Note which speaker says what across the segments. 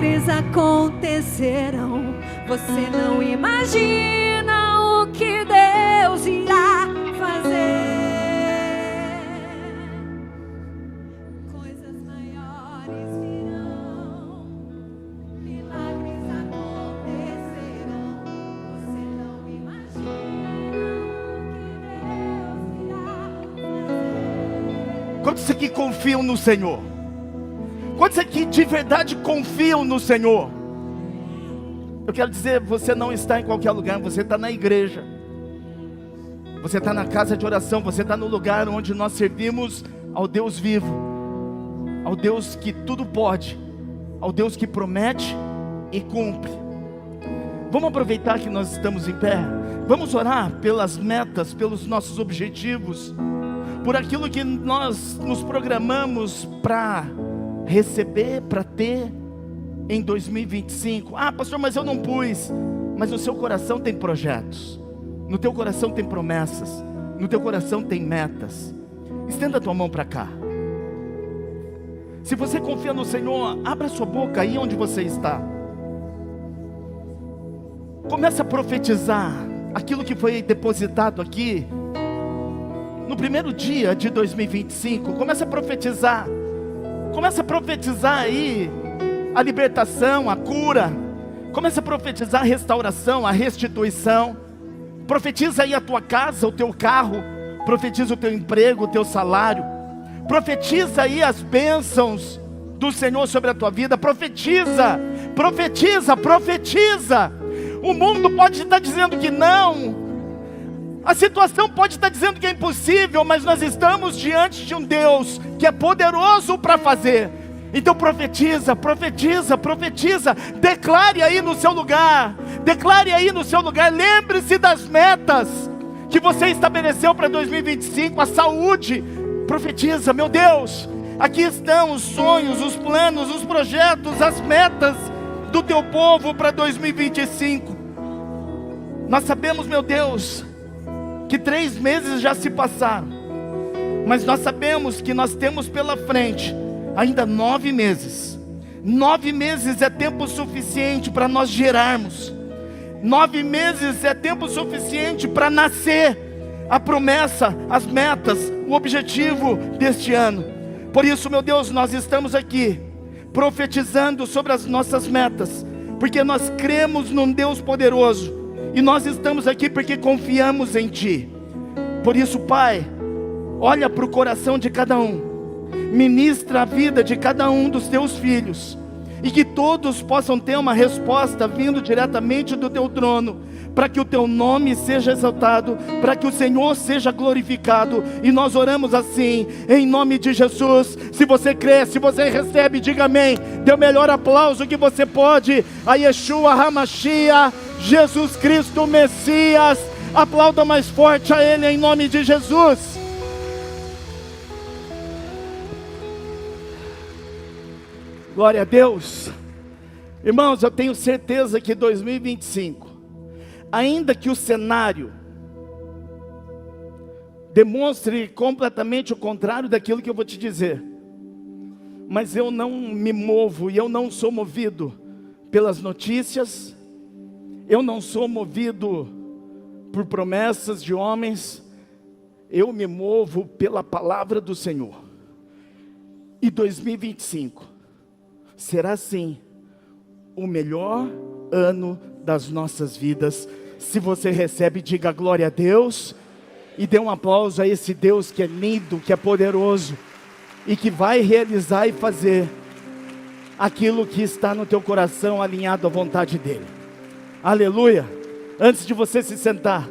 Speaker 1: milagres acontecerão. Você não imagina o que Deus irá fazer. Coisas maiores virão, milagres acontecerão. Você não imagina o que Deus irá fazer.
Speaker 2: Quantos aqui confiam no Senhor? Quantos aqui de verdade confiam no Senhor? Eu quero dizer, você não está em qualquer lugar, você está na igreja. Você está na casa de oração, você está no lugar onde nós servimos ao Deus vivo, ao Deus que tudo pode, ao Deus que promete e cumpre. Vamos aproveitar que nós estamos em pé, vamos orar pelas metas, pelos nossos objetivos, por aquilo que nós nos programamos para receber, para ter em 2025. Ah, pastor, mas eu não pus. Mas no seu coração tem projetos, no teu coração tem promessas, no teu coração tem metas. Estenda a tua mão para cá. Se você confia no Senhor, abra sua boca aí onde você está. Começa a profetizar aquilo que foi depositado aqui no primeiro dia de 2025. Começa a profetizar. Começa a profetizar aí a libertação, a cura. Começa a profetizar a restauração, a restituição. Profetiza aí a tua casa, o teu carro. Profetiza o teu emprego, o teu salário. Profetiza aí as bênçãos do Senhor sobre a tua vida. Profetiza, profetiza, profetiza. O mundo pode estar dizendo que não, a situação pode estar dizendo que é impossível, mas nós estamos diante de um Deus que é poderoso para fazer. Então profetiza, profetiza, profetiza. Declare aí no seu lugar, declare aí no seu lugar. Lembre-se das metas que você estabeleceu para 2025, a saúde. Profetiza, meu Deus, aqui estão os sonhos, os planos, os projetos, as metas do teu povo para 2025. Nós sabemos, meu Deus, que 3 meses já se passaram, mas nós sabemos que nós temos pela frente ainda 9 meses. 9 meses é tempo suficiente para nós gerarmos. 9 meses é tempo suficiente para nascer a promessa, as metas, o objetivo deste ano. Por isso, meu Deus, nós estamos aqui profetizando sobre as nossas metas, porque nós cremos num Deus poderoso. E nós estamos aqui porque confiamos em Ti. Por isso, Pai, olha para o coração de cada um, ministra a vida de cada um dos Teus filhos, e que todos possam ter uma resposta vindo diretamente do Teu trono, para que o Teu nome seja exaltado, para que o Senhor seja glorificado. E nós oramos assim, em nome de Jesus. Se você crê, se você recebe, diga amém. Dê o melhor aplauso que você pode a Yeshua HaMashiach, Jesus Cristo Messias. Aplauda mais forte a Ele em nome de Jesus. Glória a Deus. Irmãos, eu tenho certeza que 2025, ainda que o cenário demonstre completamente o contrário daquilo que eu vou te dizer, mas eu não me movo e eu não sou movido pelas notícias, eu não sou movido por promessas de homens, eu me movo pela palavra do Senhor. E 2025 será sim o melhor ano das nossas vidas. Se você recebe, diga glória a Deus, e dê um aplauso a esse Deus que é lindo, que é poderoso, e que vai realizar e fazer aquilo que está no teu coração alinhado à vontade dEle. Aleluia. Antes de você se sentar,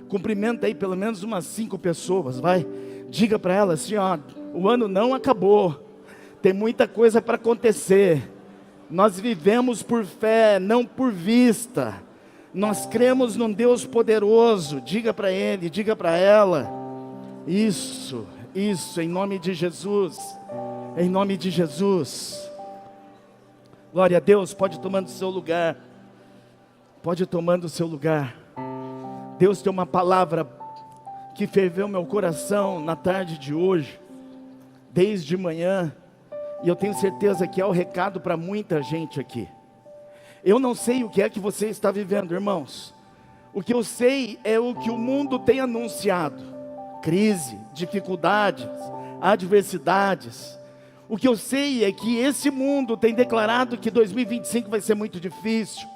Speaker 2: cumprimenta aí pelo menos umas 5 pessoas, vai. Diga para elas assim, ó, o ano não acabou, tem muita coisa para acontecer. Nós vivemos por fé, não por vista. Nós cremos num Deus poderoso. Diga para ele, diga para ela. Isso, em nome de Jesus. Em nome de Jesus. Glória a Deus, pode tomando o seu lugar. Pode tomando o seu lugar. Deus tem uma palavra que ferveu meu coração na tarde de hoje. Desde manhã E eu tenho certeza que é o recado para muita gente aqui. Eu não sei o que é que você está vivendo, irmãos. O que eu sei é o que o mundo tem anunciado: crise, dificuldades, adversidades. O que eu sei é que esse mundo tem declarado que 2025 vai ser muito difícil.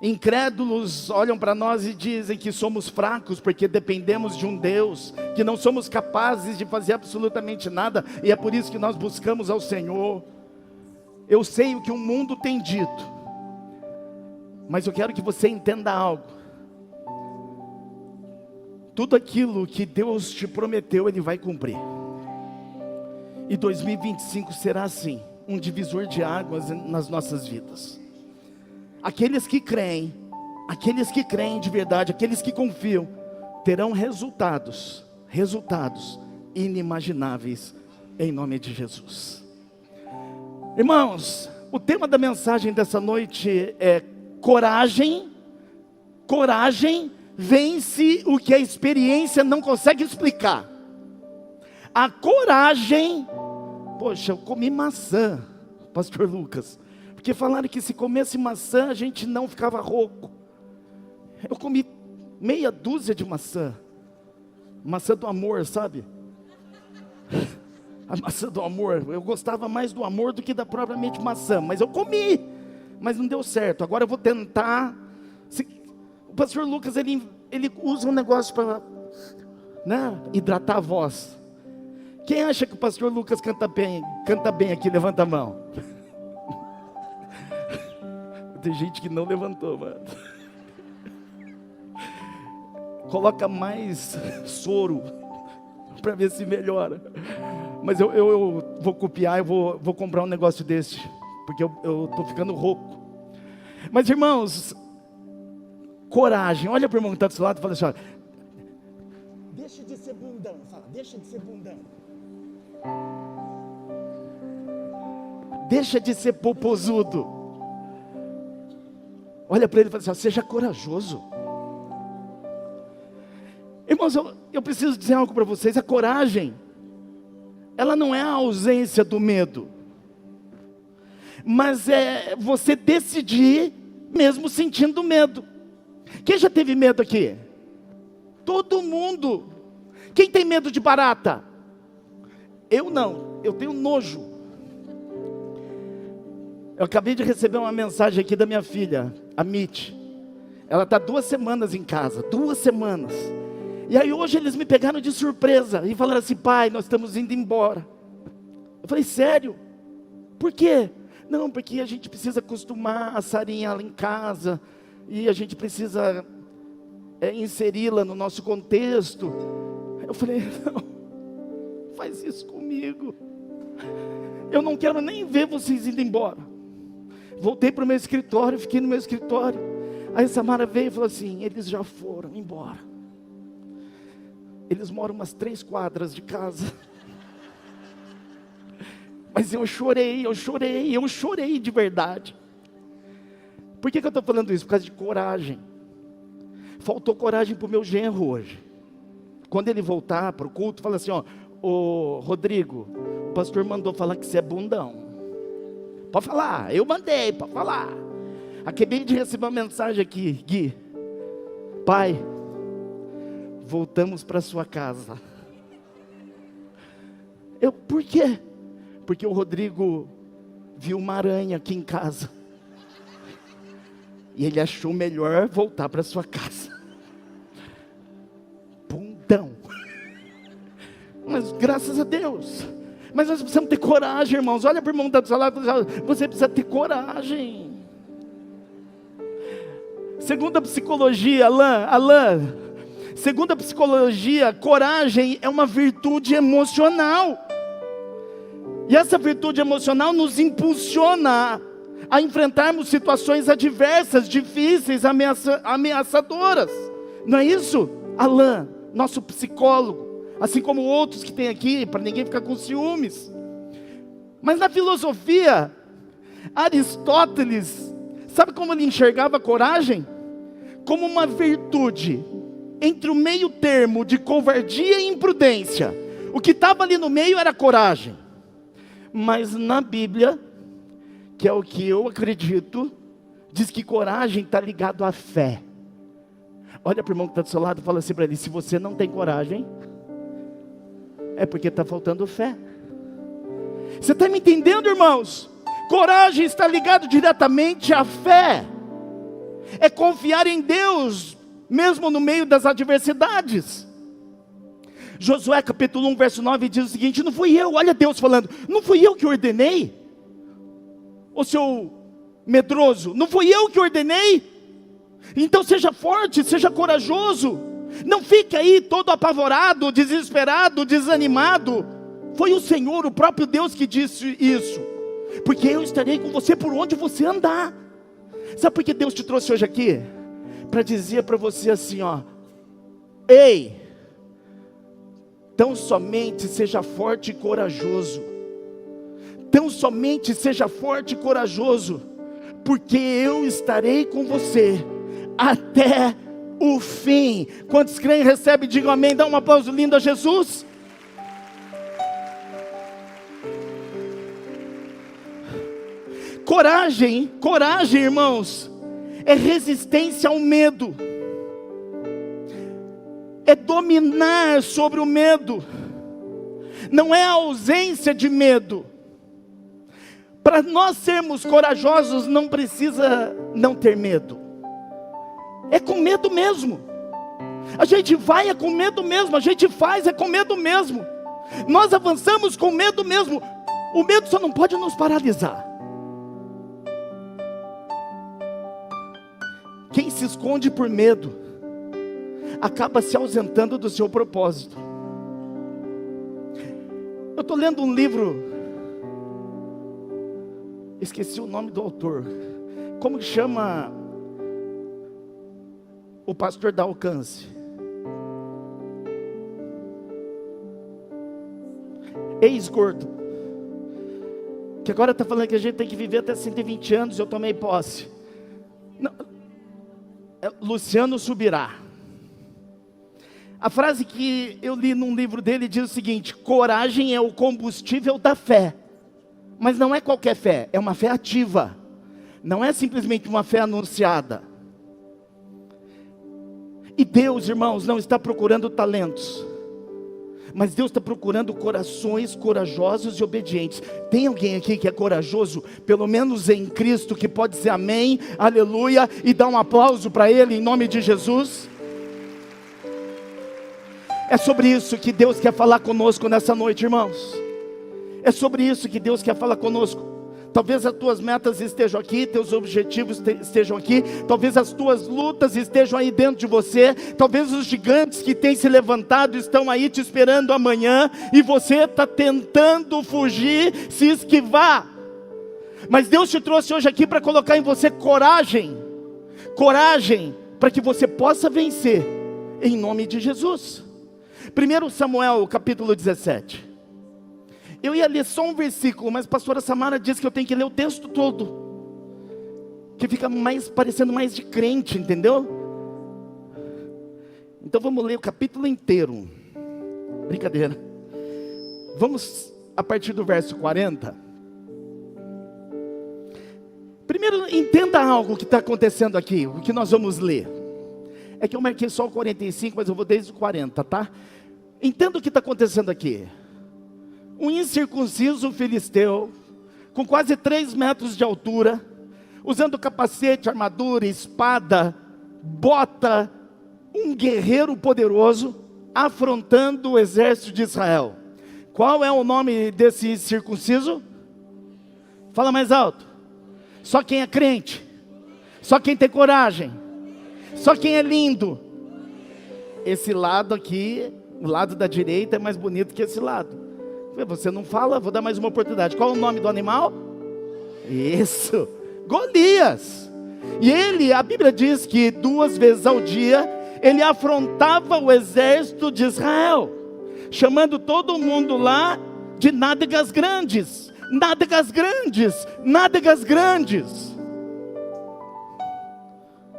Speaker 2: Incrédulos olham para nós e dizem que somos fracos porque dependemos de um Deus, que não somos capazes de fazer absolutamente nada, e é por isso que nós buscamos ao Senhor. Eu sei o que o mundo tem dito, mas eu quero que você entenda algo. Tudo aquilo que Deus te prometeu, Ele vai cumprir. E 2025 será assim, um divisor de águas nas nossas vidas. Aqueles que creem de verdade, aqueles que confiam, terão resultados inimagináveis, em nome de Jesus. Irmãos, o tema da mensagem dessa noite é coragem. Coragem vence o que a experiência não consegue explicar. A coragem, poxa, eu comi maçã, pastor Lucas, porque falaram que se comesse maçã a gente não ficava rouco. Eu comi meia dúzia de maçã do amor, sabe? A maçã do amor, eu gostava mais do amor do que da propriamente maçã, mas eu comi, mas não deu certo. Agora eu vou tentar. O pastor Lucas, ele usa um negócio para, né, hidratar a voz. Quem acha que o pastor Lucas canta bem aqui, levanta a mão. Tem gente que não levantou, mano. Coloca mais soro para ver se melhora. Mas eu vou copiar, eu vou comprar um negócio desse, porque eu estou ficando rouco. Mas irmãos, coragem. Olha para o irmão que está do seu lado e fala assim: olha, deixa de ser bundão. Fala, deixa de ser bundão. Deixa de ser popozudo. Olha para ele e fala assim: ó, seja corajoso. Irmãos, eu preciso dizer algo para vocês. A coragem, ela não é a ausência do medo, mas é você decidir mesmo sentindo medo. Quem já teve medo aqui? Todo mundo. Quem tem medo de barata? Eu não, eu tenho nojo. Eu acabei de receber uma mensagem aqui da minha filha, a Mitch. Ela está 2 semanas em casa, 2 semanas. E aí hoje eles me pegaram de surpresa e falaram assim: pai, nós estamos indo embora. Eu falei: sério? Por quê? Não, porque a gente precisa acostumar a Sarinha lá em casa, e a gente precisa inseri-la no nosso contexto. Eu falei: não, faz isso comigo. Eu não quero nem ver vocês indo embora. Voltei para o meu escritório, fiquei no meu escritório. Aí Samara veio e falou assim: eles já foram embora. Eles moram umas 3 quadras de casa. Mas eu chorei de verdade. Por que eu estou falando isso? Por causa de coragem. Faltou coragem para o meu genro hoje. Quando ele voltar para o culto, fala assim: ó, ô Rodrigo, o pastor mandou falar que você é bundão. Pode falar, eu mandei, pode falar. Acabei de receber uma mensagem aqui: Gui, pai, voltamos para sua casa. Por quê? Porque o Rodrigo viu uma aranha aqui em casa, e ele achou melhor voltar para sua casa. Bundão. Mas graças a Deus. Mas nós precisamos ter coragem, irmãos. Olha para o irmão da sua lado, você precisa ter coragem. Segundo a psicologia, Alain, segundo a psicologia, coragem é uma virtude emocional. E essa virtude emocional nos impulsiona a enfrentarmos situações adversas, difíceis, ameaçadoras. Não é isso? Alain, nosso psicólogo, assim como outros que tem aqui, para ninguém ficar com ciúmes. Mas na filosofia, Aristóteles, sabe como ele enxergava a coragem? Como uma virtude entre o meio termo de covardia e imprudência. O que estava ali no meio era coragem. Mas na Bíblia, que é o que eu acredito, diz que coragem está ligado à fé. Olha para o irmão que está do seu lado e fala assim para ele: se você não tem coragem, é porque está faltando fé. Você está me entendendo, irmãos? Coragem está ligado diretamente à fé. É confiar em Deus, mesmo no meio das adversidades. Josué capítulo 1, verso 9 diz o seguinte: não fui eu, olha Deus falando, não fui eu que ordenei, o seu medroso, não fui eu que ordenei, então seja forte, seja corajoso, não fique aí todo apavorado, desesperado, desanimado, foi o Senhor, o próprio Deus que disse isso, porque eu estarei com você por onde você andar. Sabe por que Deus te trouxe hoje aqui? Para dizer para você assim, ó: ei, tão somente seja forte e corajoso, tão somente seja forte e corajoso, porque eu estarei com você até o fim. Quantos creem, recebem, digam amém, dá um aplauso lindo a Jesus. Coragem, coragem, irmãos, é resistência ao medo, é dominar sobre o medo, não é a ausência de medo. Para nós sermos corajosos, não precisa não ter medo, é com medo mesmo. A gente vai é com medo mesmo, a gente faz é com medo mesmo, nós avançamos com medo mesmo. O medo só não pode nos paralisar. Quem se esconde por medo acaba se ausentando do seu propósito. Eu estou lendo um livro, esqueci o nome do autor. Como que chama o pastor da Alcance? Ex-gordo, que agora está falando que a gente tem que viver até 120 anos. Eu tomei posse. Não, Luciano Subirá. A frase que eu li num livro dele diz o seguinte: coragem é o combustível da fé. Mas não é qualquer fé, é uma fé ativa, não é simplesmente uma fé anunciada. E Deus, irmãos, não está procurando talentos, mas Deus está procurando corações corajosos e obedientes. Tem alguém aqui que é corajoso, pelo menos em Cristo, que pode dizer amém, aleluia, e dar um aplauso para Ele, em nome de Jesus? É sobre isso que Deus quer falar conosco nessa noite, irmãos. É sobre isso que Deus quer falar conosco. Talvez as tuas metas estejam aqui, teus objetivos estejam aqui, talvez as tuas lutas estejam aí dentro de você, talvez os gigantes que têm se levantado estão aí te esperando amanhã, e você está tentando fugir, se esquivar. Mas Deus te trouxe hoje aqui para colocar em você coragem, coragem para que você possa vencer, em nome de Jesus. 1 Samuel capítulo 17. Eu ia ler só um versículo, mas a pastora Samara disse que eu tenho que ler o texto todo, que fica parecendo mais de crente, entendeu? Então vamos ler o capítulo inteiro. Brincadeira. Vamos a partir do verso 40. Primeiro, entenda algo que está acontecendo aqui, o que nós vamos ler. É que eu marquei só o 45, mas eu vou desde o 40, tá? Entenda o que está acontecendo aqui. Um incircunciso filisteu, com quase 3 metros de altura, usando capacete, armadura, espada, bota, um guerreiro poderoso, afrontando o exército de Israel. Qual é o nome desse incircunciso? Fala mais alto. Só quem é crente, só quem tem coragem, só quem é lindo. Esse lado aqui, o lado da direita, é mais bonito que esse lado. Você não fala, vou dar mais uma oportunidade. Qual é o nome do animal? Isso, Golias. E ele, a Bíblia diz que 2 vezes ao dia, ele afrontava o exército de Israel, chamando todo mundo lá de nádegas grandes. Nádegas grandes, nádegas grandes.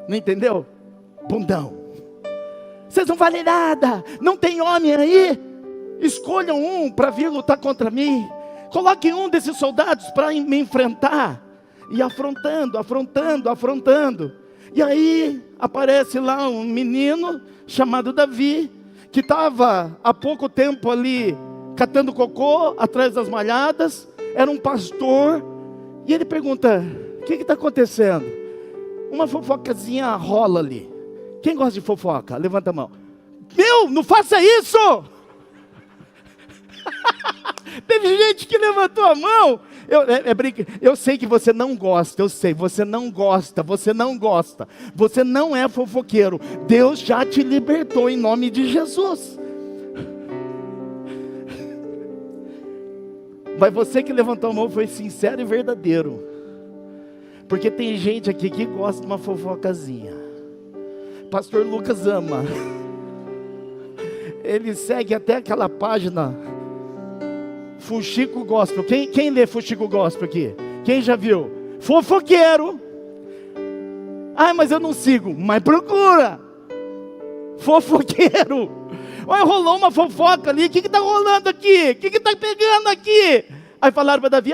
Speaker 2: Não entendeu? Bundão. Vocês não valem nada, não tem homem aí? Escolham um para vir lutar contra mim. Coloque um desses soldados para me enfrentar. E afrontando. E aí aparece lá um menino chamado Davi, que estava há pouco tempo ali catando cocô atrás das malhadas. Era um pastor. E ele pergunta: o que está acontecendo? Uma fofocazinha rola ali. Quem gosta de fofoca? Levanta a mão. Meu, não faça isso! Teve gente que levantou a mão. Eu sei que você não gosta, eu sei, você não gosta. Você não é fofoqueiro. Deus já te libertou em nome de Jesus. Mas você que levantou a mão foi sincero e verdadeiro. Porque tem gente aqui que gosta de uma fofocazinha. Pastor Lucas ama. Ele segue até aquela página Fuxico Gospel. Quem lê Fuxico Gospel aqui? Quem já viu? Fofoqueiro. Ah, mas eu não sigo. Mas procura. Fofoqueiro. Olha, rolou uma fofoca ali. O que está rolando aqui? O que está pegando aqui? Aí falaram para Davi: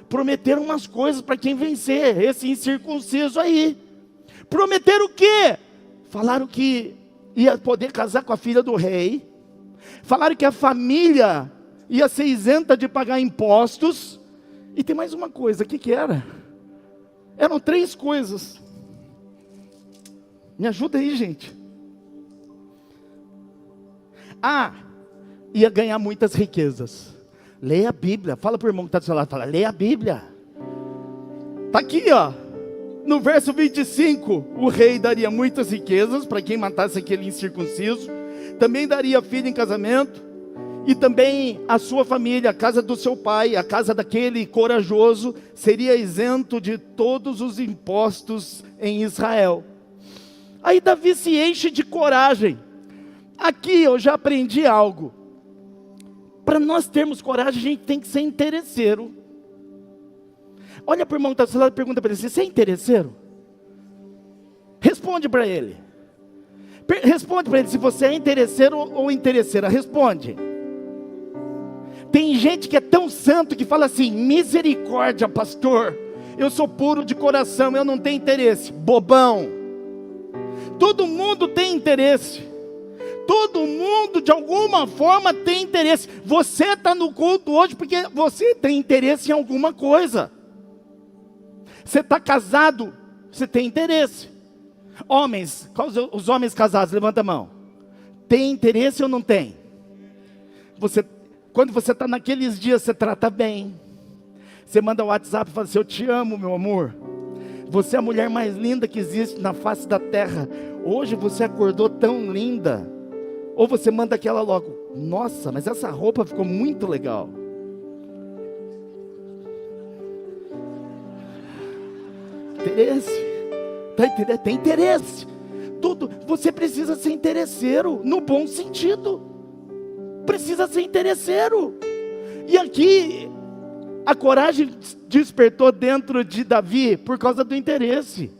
Speaker 2: prometeram umas coisas para quem vencer. Esse incircunciso aí. Prometeram o quê? Falaram que ia poder casar com a filha do rei. Falaram que a família ia ser isenta de pagar impostos. E tem mais uma coisa. O que era? Eram 3 coisas. Me ajuda aí, gente. Ia ganhar muitas riquezas. Leia a Bíblia. Fala para o irmão que está do seu lado. Fala: leia a Bíblia. Está aqui, ó. No verso 25, o rei daria muitas riquezas para quem matasse aquele incircunciso. Também daria filho em casamento. E também a sua família, a casa do seu pai, a casa daquele corajoso, seria isento de todos os impostos em Israel. Aí Davi se enche de coragem. Aqui eu já aprendi algo. Para nós termos coragem, a gente tem que ser interesseiro. Olha para o irmão que está do seu lado e pergunta para ele: você é interesseiro? Responde para ele. Responde para ele se você é interesseiro ou interesseira. Responde. Tem gente que é tão santo que fala assim: misericórdia, pastor, eu sou puro de coração, eu não tenho interesse. Bobão. Todo mundo tem interesse. Todo mundo de alguma forma tem interesse. Você está no culto hoje porque você tem interesse em alguma coisa. Você está casado, você tem interesse. Homens, os homens casados, levanta a mão. Tem interesse ou não tem? Quando você está naqueles dias, você trata bem. Você manda o WhatsApp e fala assim: eu te amo, meu amor. Você é a mulher mais linda que existe na face da terra. Hoje você acordou tão linda. Ou você manda aquela logo: nossa, mas essa roupa ficou muito legal. Interesse. Tá entendendo? Tem interesse. Tudo. Você precisa ser interesseiro, no bom sentido. Precisa ser interesseiro. E aqui a coragem despertou dentro de Davi por causa do interesse.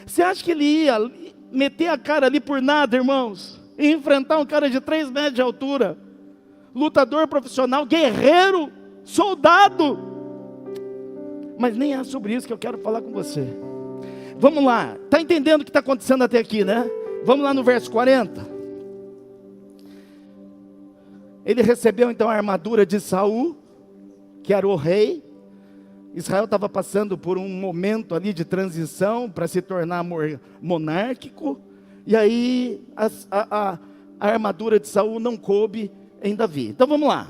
Speaker 2: Você acha que ele ia meter a cara ali por nada, irmãos? E enfrentar um cara de 3 metros de altura, lutador profissional, guerreiro, soldado? Mas nem é sobre isso que eu quero falar com você. Vamos lá. Está entendendo o que está acontecendo até aqui, né? Vamos lá no verso 40. Ele recebeu então a armadura de Saul, que era o rei. Israel estava passando por um momento ali de transição para se tornar monárquico. E aí a armadura de Saul não coube em Davi. Então vamos lá.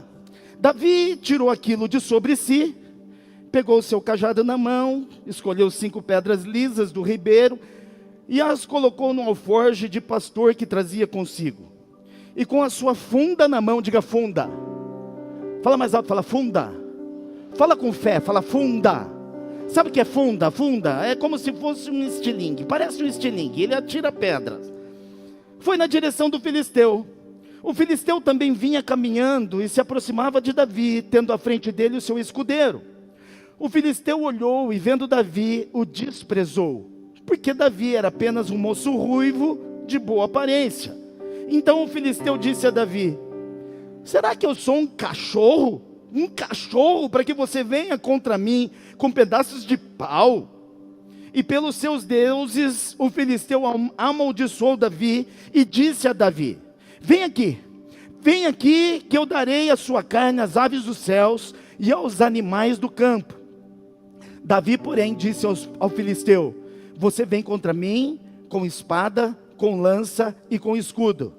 Speaker 2: Davi tirou aquilo de sobre si, pegou o seu cajado na mão, escolheu 5 pedras lisas do ribeiro e as colocou no alforje de pastor que trazia consigo. E com a sua funda na mão, diga funda. Fala mais alto, fala funda. Fala com fé, fala funda. Sabe o que é funda? Funda é como se fosse um estilingue. Parece um estilingue, ele atira pedras. Foi na direção do filisteu. O filisteu também vinha caminhando e se aproximava de Davi, tendo à frente dele o seu escudeiro. O filisteu olhou e vendo Davi, o desprezou, porque Davi era apenas um moço ruivo de boa aparência. Então o filisteu disse a Davi: será que eu sou um cachorro um cachorro para que você venha contra mim com pedaços de pau? E pelos seus deuses o filisteu amaldiçoou Davi e disse a Davi: vem aqui que eu darei a sua carne às aves dos céus e aos animais do campo. Davi, porém, disse ao filisteu: você vem contra mim com espada, com lança e com escudo.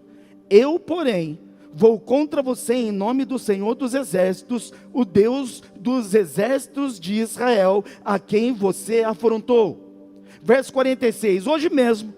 Speaker 2: Eu, porém, vou contra você em nome do Senhor dos exércitos, o Deus dos exércitos de Israel, a quem você afrontou. Verso 46, hoje mesmo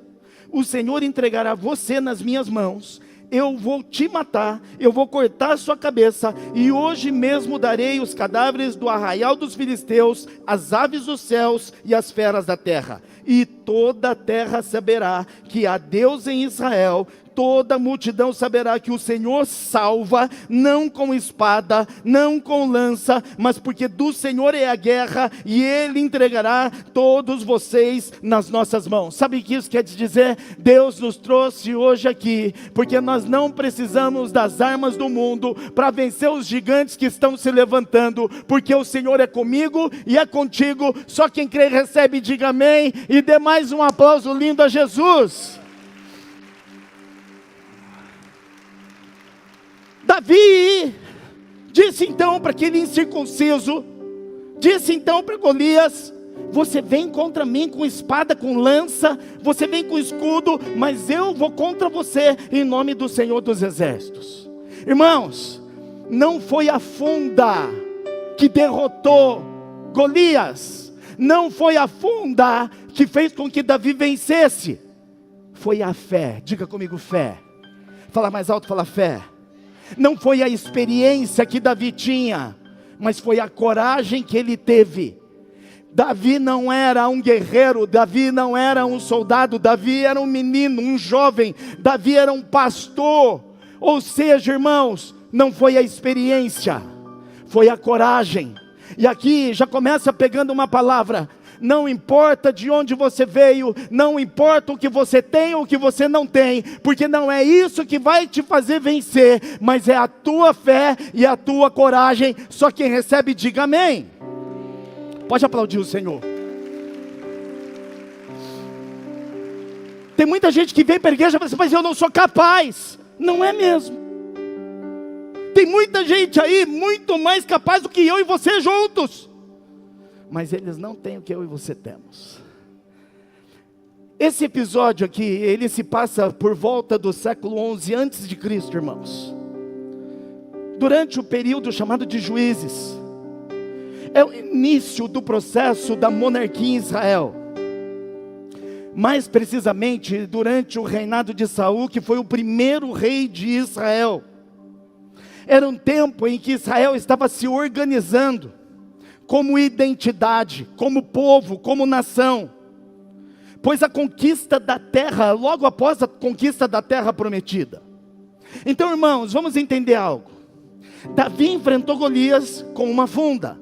Speaker 2: o Senhor entregará você nas minhas mãos, eu vou te matar, eu vou cortar sua cabeça, e hoje mesmo darei os cadáveres do arraial dos filisteus, as aves dos céus e as feras da terra. E toda a terra saberá que há Deus em Israel, toda a multidão saberá que o Senhor salva, não com espada, não com lança, mas porque do Senhor é a guerra, e Ele entregará todos vocês nas nossas mãos. Sabe o que isso quer dizer? Deus nos trouxe hoje aqui, porque nós não precisamos das armas do mundo para vencer os gigantes que estão se levantando, porque o Senhor é comigo e é contigo. Só quem crê recebe, diga amém, e dê mais um aplauso lindo a Jesus. Davi disse então para aquele incircunciso, disse então para Golias: você vem contra mim com espada, com lança, você vem com escudo, mas eu vou contra você em nome do Senhor dos exércitos. Irmãos, não foi a funda que derrotou Golias, não foi a funda que fez com que Davi vencesse, foi a fé. Diga comigo, fé. Fala mais alto, fala fé. Não foi a experiência que Davi tinha, mas foi a coragem que ele teve. Davi não era um guerreiro, Davi não era um soldado, Davi era um menino, um jovem, Davi era um pastor. Ou seja, irmãos, não foi a experiência, foi a coragem. E aqui já começa pegando uma palavra: não importa de onde você veio, não importa o que você tem ou o que você não tem, porque não é isso que vai te fazer vencer, mas é a tua fé e a tua coragem. Só quem recebe, diga amém. Pode aplaudir o Senhor. Tem muita gente que vem para a igreja e fala assim: mas eu não sou capaz. Não é mesmo. Tem muita gente aí muito mais capaz do que eu e você juntos, mas eles não têm o que eu e você temos. Esse episódio aqui, ele se passa por volta do século 11 antes de Cristo, irmãos. Durante o período chamado de Juízes. É o início do processo da monarquia em Israel. Mais precisamente, durante o reinado de Saul, que foi o primeiro rei de Israel. Era um tempo em que Israel estava se organizando como identidade, como povo, como nação, pois a conquista da terra, logo após a conquista da terra prometida. Então, irmãos, vamos entender algo. Davi enfrentou Golias com uma funda,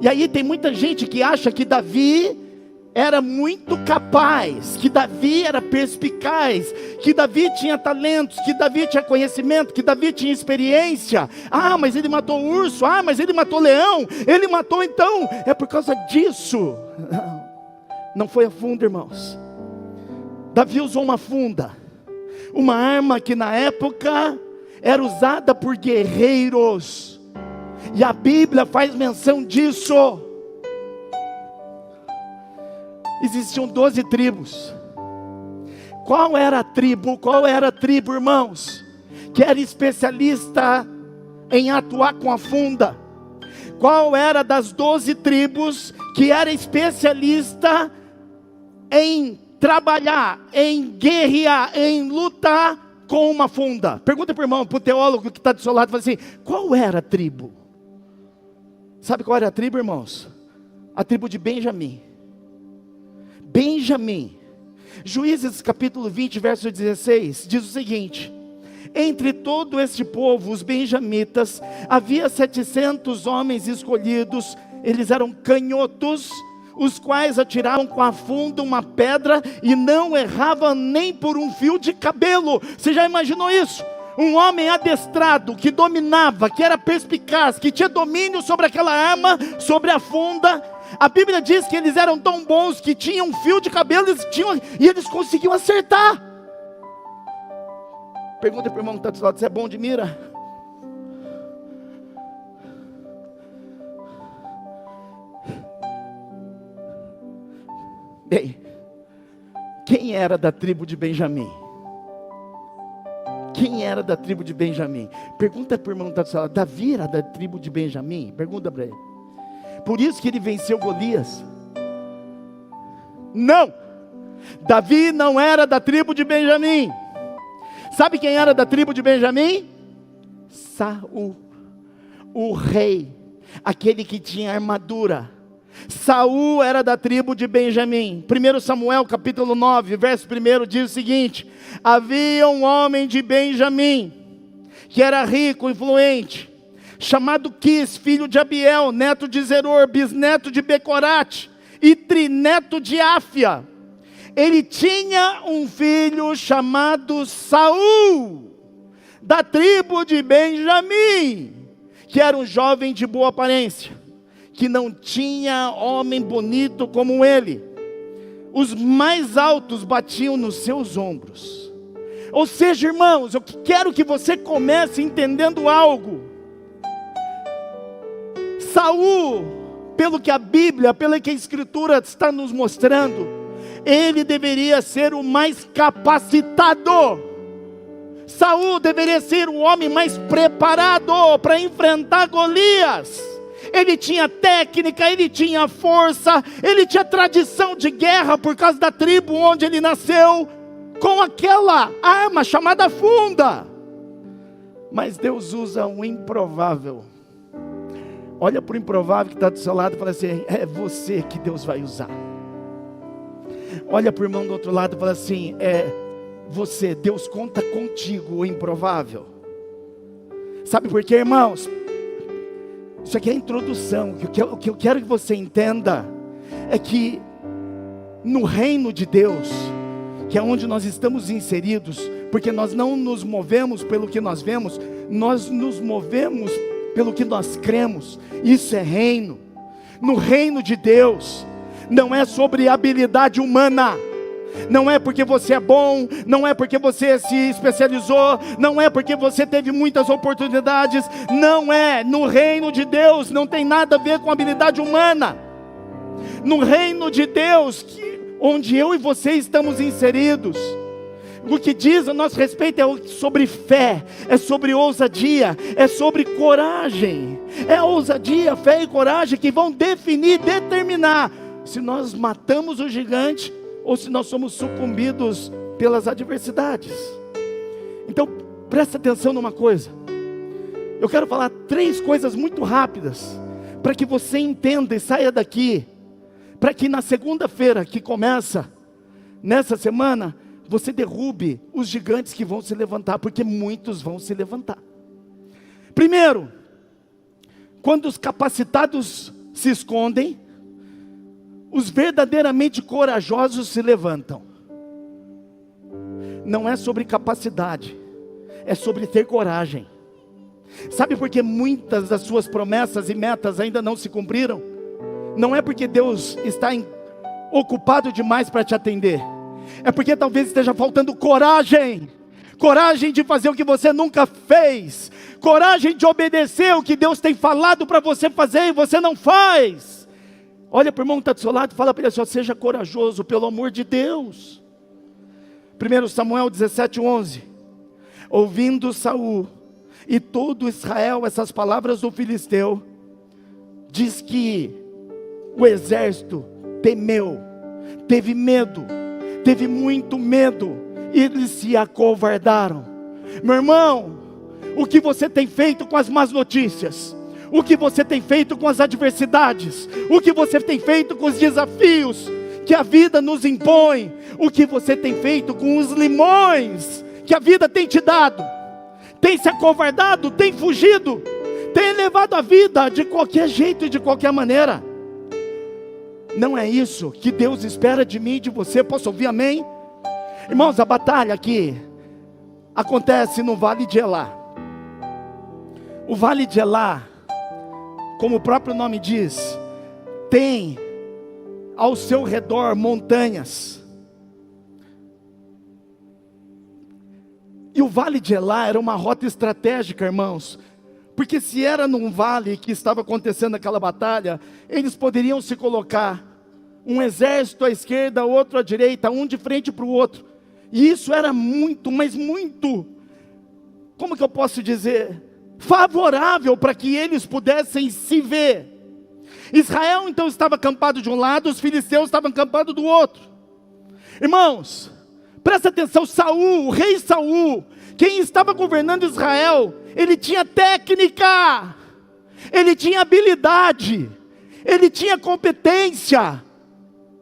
Speaker 2: e aí tem muita gente que acha que Davi era muito capaz, que Davi era perspicaz, que Davi tinha talentos, que Davi tinha conhecimento, que Davi tinha experiência. Ah, mas ele matou o urso, ah, mas ele matou o leão, ele matou, então é por causa disso. Não foi a funda, irmãos. Davi usou uma funda, uma arma que na época era usada por guerreiros, e a Bíblia faz menção disso. Existiam 12 tribos. Qual era a tribo, irmãos, que era especialista em atuar com a funda? Qual era das 12 tribos que era especialista em trabalhar, em guerrear, em lutar com uma funda? Pergunta para o irmão, para o teólogo que está do seu lado, fala assim: qual era a tribo? Sabe qual era a tribo, irmãos? A tribo de Benjamim. Benjamim. Juízes capítulo 20, verso 16, diz o seguinte: entre todo este povo, os benjamitas, havia 700 homens escolhidos. Eles eram canhotos, os quais atiravam com a funda uma pedra e não erravam nem por um fio de cabelo. Você já imaginou isso? um homem adestrado, que dominava, que era perspicaz, que tinha domínio sobre aquela arma, sobre a funda. A Bíblia diz que eles eram tão bons que tinham um fio de cabelo e eles conseguiam acertar. Pergunta para o irmão que está do seu lado: você é bom de mira? Bem, quem era da tribo de Benjamim? Quem era da tribo de Benjamim? Pergunta para o irmão que está do seu lado: Davi era da tribo de Benjamim? Pergunta para ele. Por isso que ele venceu Golias? Não, Davi não era da tribo de Benjamim. Sabe quem era da tribo de Benjamim? Saul, o rei, aquele que tinha armadura. Saul era da tribo de Benjamim. 1 Samuel capítulo 9, verso 1 diz o seguinte: havia um homem de Benjamim, que era rico, influente, chamado Quis, filho de Abiel, neto de Zeror, bisneto de Becorate e trineto de Áfia. Ele tinha um filho chamado Saul, da tribo de Benjamim, que era um jovem de boa aparência, que não tinha homem bonito como ele. Os mais altos batiam nos seus ombros. Ou seja, irmãos, eu quero que você comece entendendo algo. Saul, pelo que a Bíblia, pelo que a Escritura está nos mostrando, ele deveria ser o mais capacitado. Saul deveria ser o homem mais preparado para enfrentar Golias. Ele tinha técnica, ele tinha força, ele tinha tradição de guerra por causa da tribo onde ele nasceu, com aquela arma chamada funda. Mas Deus usa um improvável. Olha para o improvável que está do seu lado e fala assim: é você que Deus vai usar. Olha para o irmão do outro lado e fala assim: é você, Deus conta contigo, o improvável. Sabe por quê, irmãos? Isso aqui é a introdução. O que eu quero que você entenda é que no reino de Deus, que é onde nós estamos inseridos, porque nós não nos movemos pelo que nós vemos, nós nos movemos pelo que nós cremos. Isso é reino. No reino de Deus, não é sobre habilidade humana. Não é porque você é bom, não é porque você se especializou, não é porque você teve muitas oportunidades, não é. No reino de Deus não tem nada a ver com habilidade humana. No reino de Deus, onde eu e você estamos inseridos, o que diz a nosso respeito é sobre fé, é sobre ousadia, é sobre coragem. É ousadia, fé e coragem que vão definir, determinar se nós matamos o gigante ou se nós somos sucumbidos pelas adversidades. Então, presta atenção numa coisa. Eu quero falar 3 coisas muito rápidas, para que você entenda e saia daqui, para que na segunda-feira que começa, nessa semana, você derrube os gigantes que vão se levantar, porque muitos vão se levantar. Primeiro, quando os capacitados se escondem, os verdadeiramente corajosos se levantam. Não é sobre capacidade, é sobre ter coragem. Sabe por que muitas das suas promessas e metas ainda não se cumpriram? Não é porque Deus está ocupado demais para te atender, é porque talvez esteja faltando coragem. Coragem de fazer o que você nunca fez, coragem de obedecer o que Deus tem falado para você fazer e você não faz. Olha para o irmão que está do seu lado e fala para ele assim: seja corajoso, pelo amor de Deus. 1 Samuel 17:11. Ouvindo Saul e todo Israel essas palavras do filisteu, diz que o exército temeu, teve medo, teve muito medo, e eles se acovardaram. Meu irmão, o que você tem feito com as más notícias? O que você tem feito com as adversidades? O que você tem feito com os desafios que a vida nos impõe? O que você tem feito com os limões que a vida tem te dado? Tem se acovardado? Tem fugido? Tem levado a vida de qualquer jeito e de qualquer maneira? Não é isso que Deus espera de mim e de você. Posso ouvir amém? Irmãos, a batalha aqui, acontece no Vale de Elá. O Vale de Elá, como o próprio nome diz, tem ao seu redor montanhas. E o Vale de Elá era uma rota estratégica, irmãos, porque se era num vale que estava acontecendo aquela batalha, eles poderiam se colocar, um exército à esquerda, outro à direita, um de frente para o outro, e isso era muito, mas muito, como que eu posso dizer, favorável para que eles pudessem se ver. Israel então estava acampado de um lado, os filisteus estavam acampados do outro. Irmãos, presta atenção, Saul, o rei Saul, quem estava governando Israel, ele tinha técnica, ele tinha habilidade, ele tinha competência,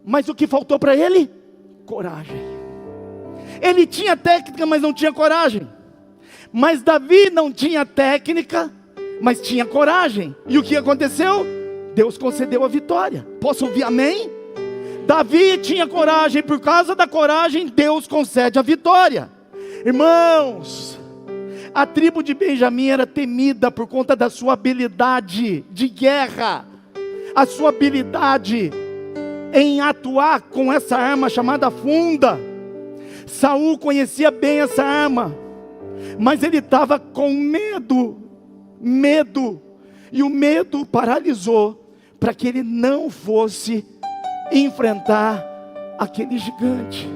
Speaker 2: mas o que faltou para ele? Coragem. Ele tinha técnica, mas não tinha coragem. Mas Davi não tinha técnica, mas tinha coragem. E o que aconteceu? Deus concedeu a vitória. Posso ouvir amém? Davi tinha coragem, por causa da coragem, Deus concede a vitória. Irmãos, a tribo de Benjamim era temida por conta da sua habilidade de guerra, a sua habilidade em atuar com essa arma chamada funda. Saul conhecia bem essa arma, mas ele estava com medo, e o medo paralisou, para que ele não fosse enfrentar aquele gigante.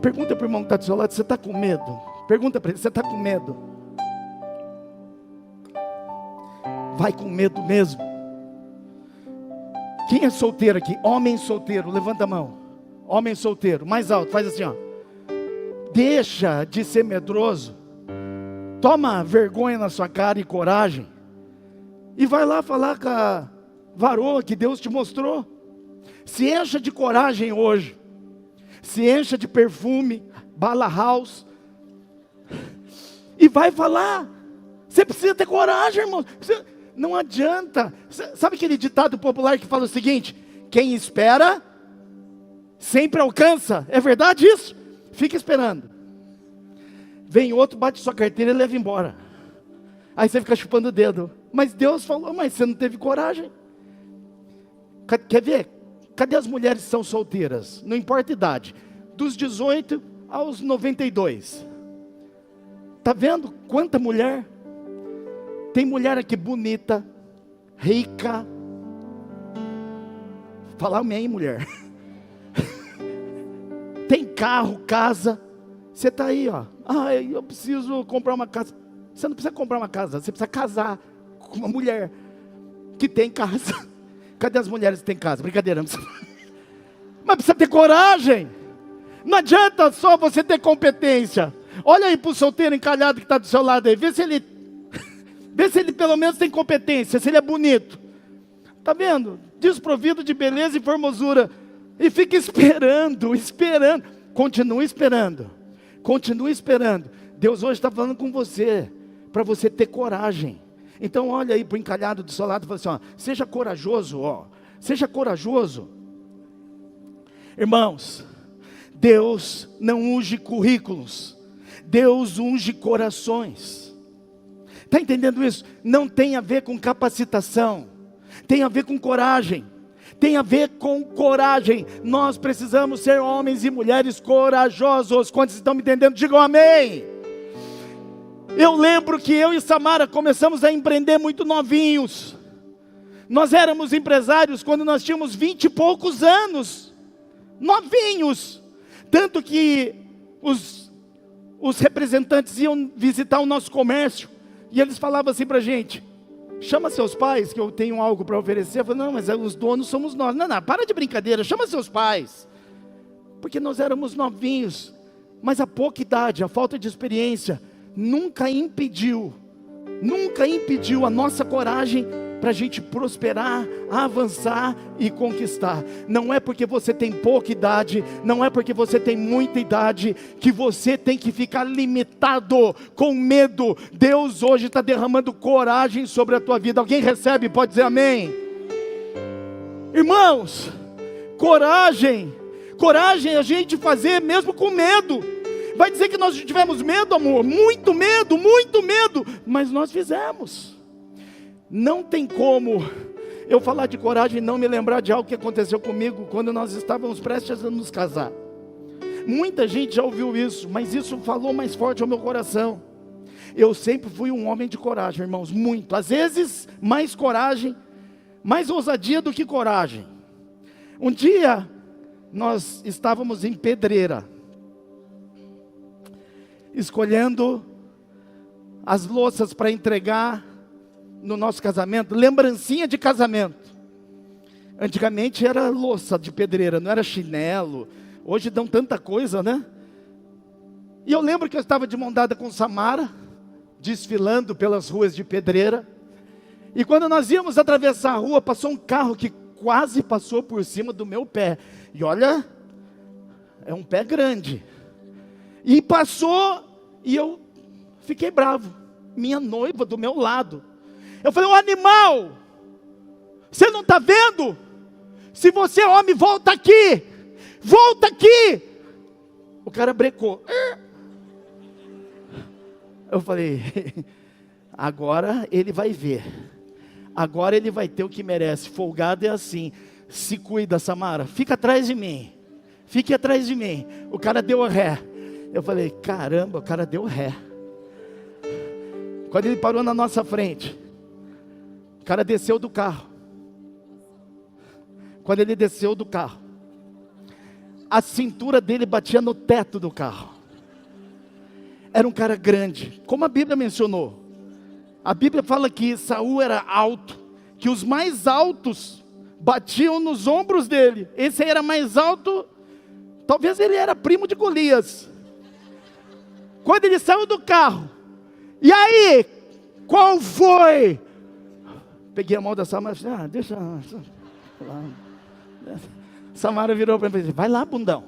Speaker 2: Pergunta para o irmão que está do seu lado, você está com medo? Pergunta para ele, você está com medo? Vai com medo mesmo? Quem é solteiro aqui? Homem solteiro, levanta a mão. Homem solteiro, mais alto, faz assim, ó. Deixa de ser medroso. Toma vergonha na sua cara e coragem. E vai lá falar com a varoa que Deus te mostrou. Se encha de coragem hoje. Se encha de perfume, Bala House. E vai falar. Você precisa ter coragem, irmão. Não adianta. Sabe aquele ditado popular que fala o seguinte: quem espera, sempre alcança. É verdade isso? Fica esperando. Vem outro, bate sua carteira e leva embora. Aí você fica chupando o dedo. Mas Deus falou, mas você não teve coragem. Quer ver? Cadê as mulheres que são solteiras? Não importa a idade. Dos 18 aos 92. Está vendo quanta mulher? Tem mulher aqui bonita, rica. Fala amém, mulher. Tem carro, casa. Você está aí, ó. Ah, eu preciso comprar uma casa. Você não precisa comprar uma casa, você precisa casar com uma mulher que tem casa. Cadê as mulheres que têm casa? Brincadeira. Mas precisa ter coragem. Não adianta só você ter competência. Olha aí para o solteiro encalhado que está do seu lado aí. Vê se ele pelo menos tem competência, se ele é bonito. Está vendo? Desprovido de beleza e formosura. E fica esperando. Continua esperando. Deus hoje está falando com você, para você ter coragem. Então olha aí para o encalhado do seu lado e fala assim, ó, seja corajoso, ó. Seja corajoso. Irmãos, Deus não unge currículos, Deus unge corações. Está entendendo isso? Não tem a ver com capacitação, tem a ver com coragem. Tem a ver com coragem. Nós precisamos ser homens e mulheres corajosos. Quantos estão me entendendo? Digam amém. Eu lembro que eu e Samara começamos a empreender muito novinhos. Nós éramos empresários quando nós tínhamos 20 e poucos anos. Novinhos. Tanto que os representantes iam visitar o nosso comércio. E eles falavam assim para a gente: chama seus pais que eu tenho algo para oferecer. Eu falei, não, mas os donos somos nós. Não, para de brincadeira, chama seus pais. Porque nós éramos novinhos. Mas a pouca idade, a falta de experiência nunca impediu a nossa coragem para a gente prosperar, avançar e conquistar. Não é porque você tem pouca idade, não é porque você tem muita idade, que você tem que ficar limitado, com medo. Deus hoje está derramando coragem sobre a tua vida. Alguém recebe? Pode dizer amém? Irmãos, coragem é a gente fazer mesmo com medo. Vai dizer que nós tivemos medo, amor? Muito medo, mas nós fizemos. Não tem como eu falar de coragem e não me lembrar de algo que aconteceu comigo quando nós estávamos prestes a nos casar. Muita gente já ouviu isso, mas isso falou mais forte ao meu coração. Eu sempre fui um homem de coragem, irmãos, muito. Às vezes, mais coragem, mais ousadia do que coragem. Um dia, nós estávamos em Pedreira, escolhendo as louças para entregar no nosso casamento, lembrancinha de casamento. Antigamente era louça de pedreira, não era chinelo. Hoje dão tanta coisa, né? E eu lembro que eu estava de mão dada com Samara, desfilando pelas ruas de Pedreira. E quando nós íamos atravessar a rua, passou um carro que quase passou por cima do meu pé. E olha, é um pé grande. E passou, e eu fiquei bravo. Minha noiva do meu lado. Eu falei, ô animal, você não está vendo? Se você é homem, volta aqui. Volta aqui. O cara brecou. Eu falei, agora ele vai ver. Agora ele vai ter o que merece. Folgado é assim. Se cuida, Samara. Fica atrás de mim. Fique atrás de mim. O cara deu ré. Eu falei, caramba, o cara deu ré. Quando ele parou na nossa frente, o cara desceu do carro. Quando ele desceu do carro, a cintura dele batia no teto do carro. Era um cara grande, como a Bíblia mencionou. A Bíblia fala que Saul era alto, que os mais altos batiam nos ombros dele. Esse aí era mais alto, talvez ele era primo de Golias. Quando ele saiu do carro, e aí, qual foi? Peguei a mão da Samara e falei, deixa lá. Samara virou para mim e disse, vai lá, bundão.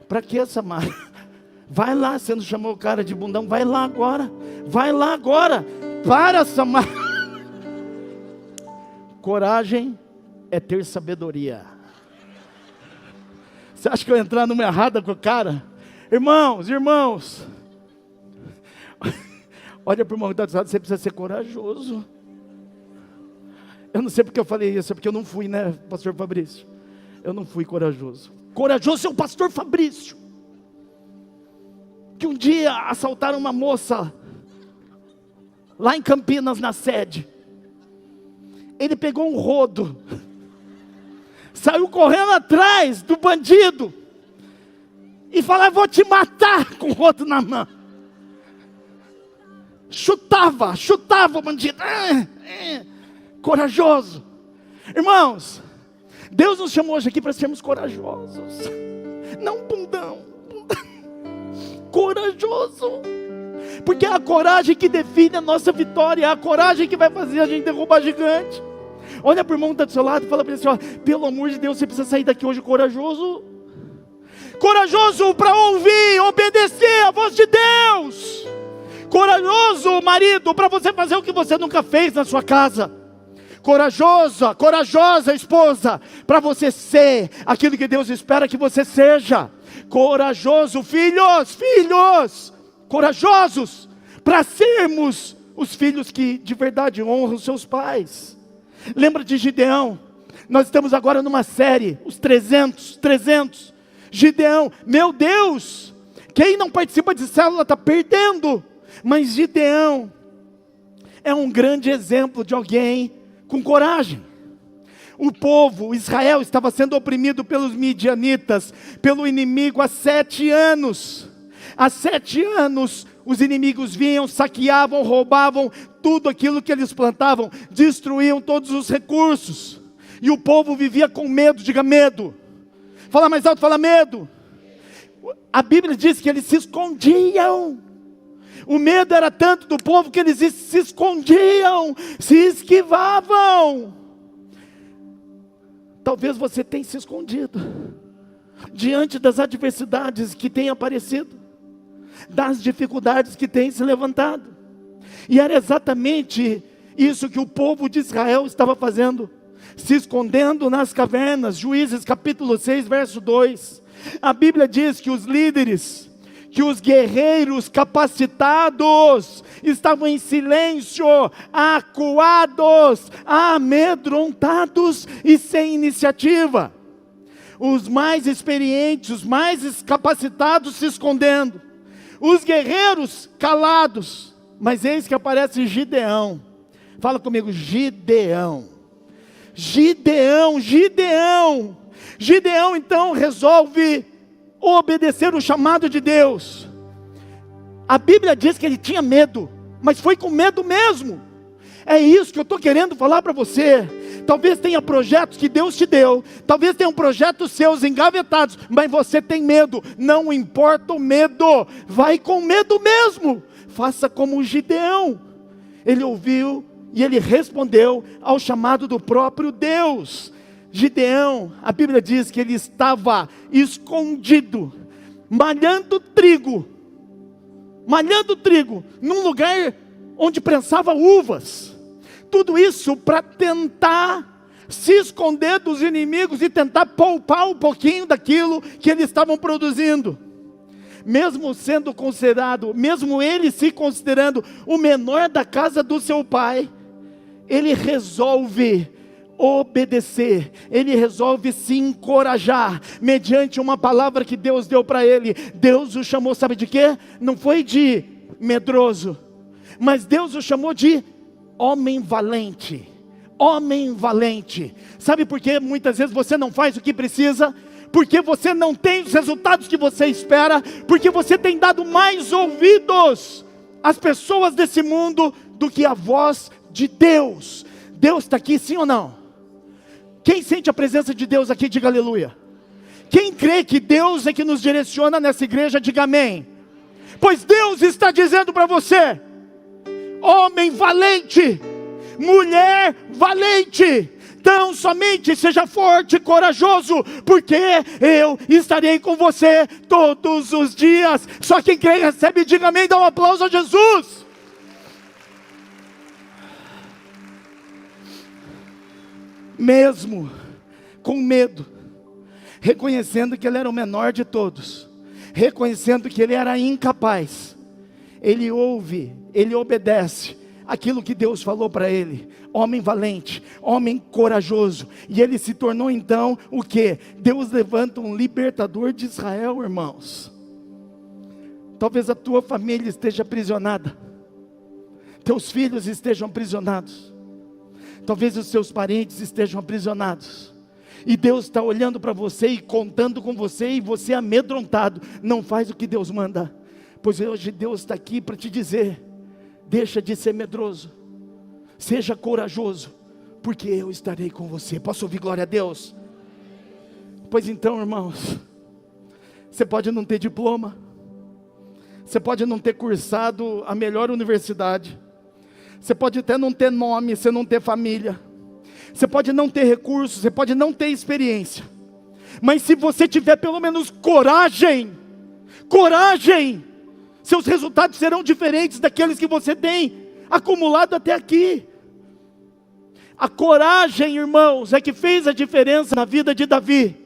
Speaker 2: Para que, Samara? Vai lá, você não chamou o cara de bundão, vai lá agora. Vai lá agora. Para, Samara. Coragem é ter sabedoria. Você acha que eu ia entrar numa errada com o cara? Irmãos. Olha para o irmão que está do lado, você precisa ser corajoso. Eu não sei porque eu falei isso, é porque eu não fui, né, pastor Fabrício? Eu não fui corajoso. Corajoso é o pastor Fabrício. Que um dia assaltaram uma moça, lá em Campinas, na sede. Ele pegou um rodo, saiu correndo atrás do bandido, e falava, vou te matar, com o rodo na mão. Chutava o bandido. Corajoso. Irmãos, Deus nos chamou hoje aqui para sermos corajosos. Não bundão. Corajoso. Porque é a coragem que define a nossa vitória. É a coragem que vai fazer a gente derrubar gigante. Olha para o irmão que está do seu lado e fala para ele assim, pelo amor de Deus, você precisa sair daqui hoje corajoso. Corajoso para ouvir, obedecer a voz de Deus. Corajoso, marido, para você fazer o que você nunca fez na sua casa. Corajosa esposa, para você ser aquilo que Deus espera que você seja. Corajoso, filhos, corajosos, para sermos os filhos que de verdade honram os seus pais. Lembra de Gideão? Nós estamos agora numa série, os 300. Gideão, meu Deus, quem não participa de célula está perdendo. Mas Gideão é um grande exemplo de alguém com coragem. O povo, Israel, estava sendo oprimido pelos midianitas, pelo inimigo há 7 anos. Há 7 anos, os inimigos vinham, saqueavam, roubavam tudo aquilo que eles plantavam, destruíam todos os recursos. E o povo vivia com medo, diga medo. Fala mais alto, fala medo. A Bíblia diz que eles se escondiam. O medo era tanto do povo que eles se escondiam, se esquivavam. Talvez você tenha se escondido diante das adversidades que têm aparecido, das dificuldades que têm se levantado. E era exatamente isso que o povo de Israel estava fazendo, se escondendo nas cavernas. Juízes capítulo 6, verso 2. A Bíblia diz que os líderes, que os guerreiros capacitados estavam em silêncio, acuados, amedrontados e sem iniciativa. Os mais experientes, os mais capacitados se escondendo. Os guerreiros calados. Mas eis que aparece Gideão. Fala comigo, Gideão. Gideão, Gideão. Gideão então resolve obedecer o chamado de Deus. A Bíblia diz que ele tinha medo, mas foi com medo mesmo. É isso que eu estou querendo falar para você. Talvez tenha projetos que Deus te deu, talvez tenham projetos seus engavetados, mas você tem medo. Não importa o medo, vai com medo mesmo. Faça como o Gideão. Ele ouviu e ele respondeu ao chamado do próprio Deus. Gideão, a Bíblia diz que ele estava escondido, malhando trigo, num lugar onde prensava uvas. Tudo isso para tentar se esconder dos inimigos e tentar poupar um pouquinho daquilo que eles estavam produzindo. Mesmo sendo considerado, mesmo ele se considerando o menor da casa do seu pai, ele resolve obedecer, ele resolve se encorajar, mediante uma palavra que Deus deu para ele. Deus o chamou, sabe de quê? Não foi de medroso, mas Deus o chamou de homem valente. Homem valente. Sabe por que muitas vezes você não faz o que precisa? Porque você não tem os resultados que você espera, porque você tem dado mais ouvidos às pessoas desse mundo do que a voz de Deus. Deus está aqui, sim ou não? Quem sente a presença de Deus aqui, diga aleluia. Quem crê que Deus é que nos direciona nessa igreja, diga amém. Pois Deus está dizendo para você: homem valente, mulher valente, tão somente seja forte e corajoso, porque eu estarei com você todos os dias. Só quem crê e recebe, diga amém, dá um aplauso a Jesus. Mesmo com medo, reconhecendo que ele era o menor de todos, reconhecendo que ele era incapaz, ele ouve, ele obedece aquilo que Deus falou para ele. Homem valente, homem corajoso. E ele se tornou então o que? Deus levanta um libertador de Israel, irmãos. Talvez a tua família esteja aprisionada, teus filhos estejam aprisionados, talvez os seus parentes estejam aprisionados, e Deus está olhando para você e contando com você, e você amedrontado, não faz o que Deus manda. Pois hoje Deus está aqui para te dizer: deixa de ser medroso, seja corajoso, porque eu estarei com você. Posso ouvir glória a Deus? Pois então, irmãos, você pode não ter diploma, você pode não ter cursado a melhor universidade, você pode até não ter nome, você não ter família, você pode não ter recursos, você pode não ter experiência, mas se você tiver pelo menos coragem, seus resultados serão diferentes daqueles que você tem acumulado até aqui. A coragem, irmãos, é que fez a diferença na vida de Davi.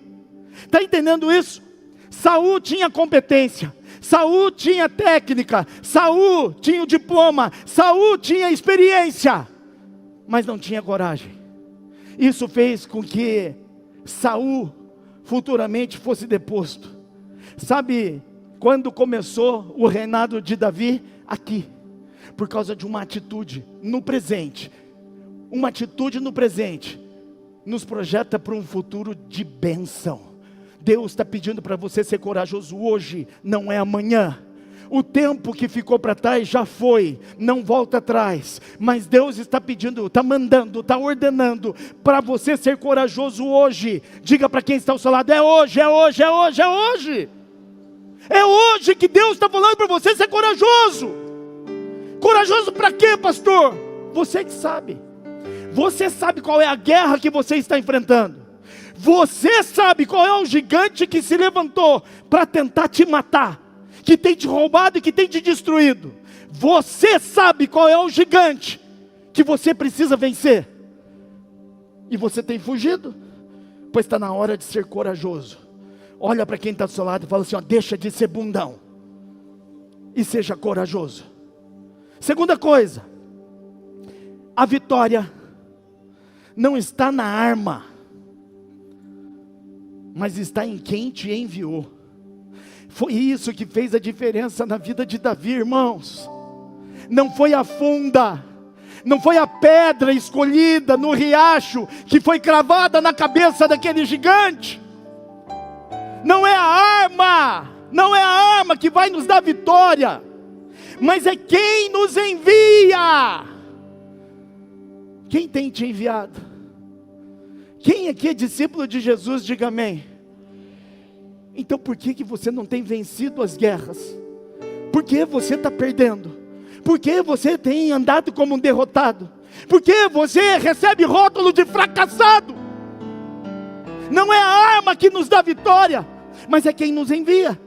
Speaker 2: Está entendendo isso? Saul tinha competência, Saul tinha técnica, Saul tinha o diploma, Saul tinha experiência, mas não tinha coragem. Isso fez com que Saul futuramente fosse deposto. Sabe quando começou o reinado de Davi? Aqui, por causa de uma atitude no presente. Uma atitude no presente nos projeta para um futuro de bênção. Deus está pedindo para você ser corajoso hoje, não é amanhã. O tempo que ficou para trás já foi, não volta atrás. Mas Deus está pedindo, está mandando, está ordenando para você ser corajoso hoje. Diga para quem está ao seu lado: é hoje, é hoje, é hoje, é hoje. É hoje que Deus está falando para você ser corajoso. Corajoso para quê, pastor? Você que sabe. Você sabe qual é a guerra que você está enfrentando. Você sabe qual é o gigante que se levantou para tentar te matar, que tem te roubado e que tem te destruído. Você sabe qual é o gigante que você precisa vencer. E você tem fugido, pois está na hora de ser corajoso. Olha para quem está do seu lado e fala assim, ó, deixa de ser bundão e seja corajoso. Segunda coisa, a vitória não está na arma, mas está em quem te enviou. Foi isso que fez a diferença na vida de Davi, irmãos. Não foi a funda, não foi a pedra escolhida no riacho que foi cravada na cabeça daquele gigante. Não é a arma, não é a arma que vai nos dar vitória, mas é quem nos envia. Quem tem te enviado? Quem aqui é discípulo de Jesus? Diga amém. Então por que você não tem vencido as guerras? Por que você está perdendo? Por que você tem andado como um derrotado? Por que você recebe rótulo de fracassado? Não é a arma que nos dá vitória, mas é quem nos envia.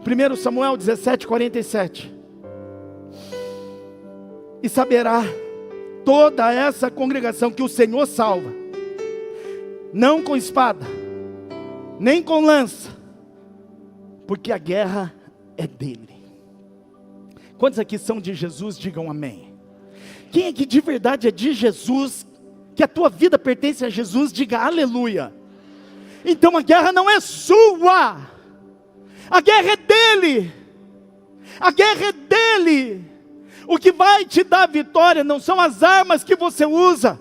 Speaker 2: 1 Samuel 17:47. E saberá toda essa congregação que o Senhor salva, não com espada, nem com lança, porque a guerra é dele. Quantos aqui são de Jesus? Digam amém. Quem aqui de verdade é de Jesus, que a tua vida pertence a Jesus? Diga aleluia. Então a guerra não é sua, a guerra é dele, a guerra é dele. O que vai te dar vitória não são as armas que você usa,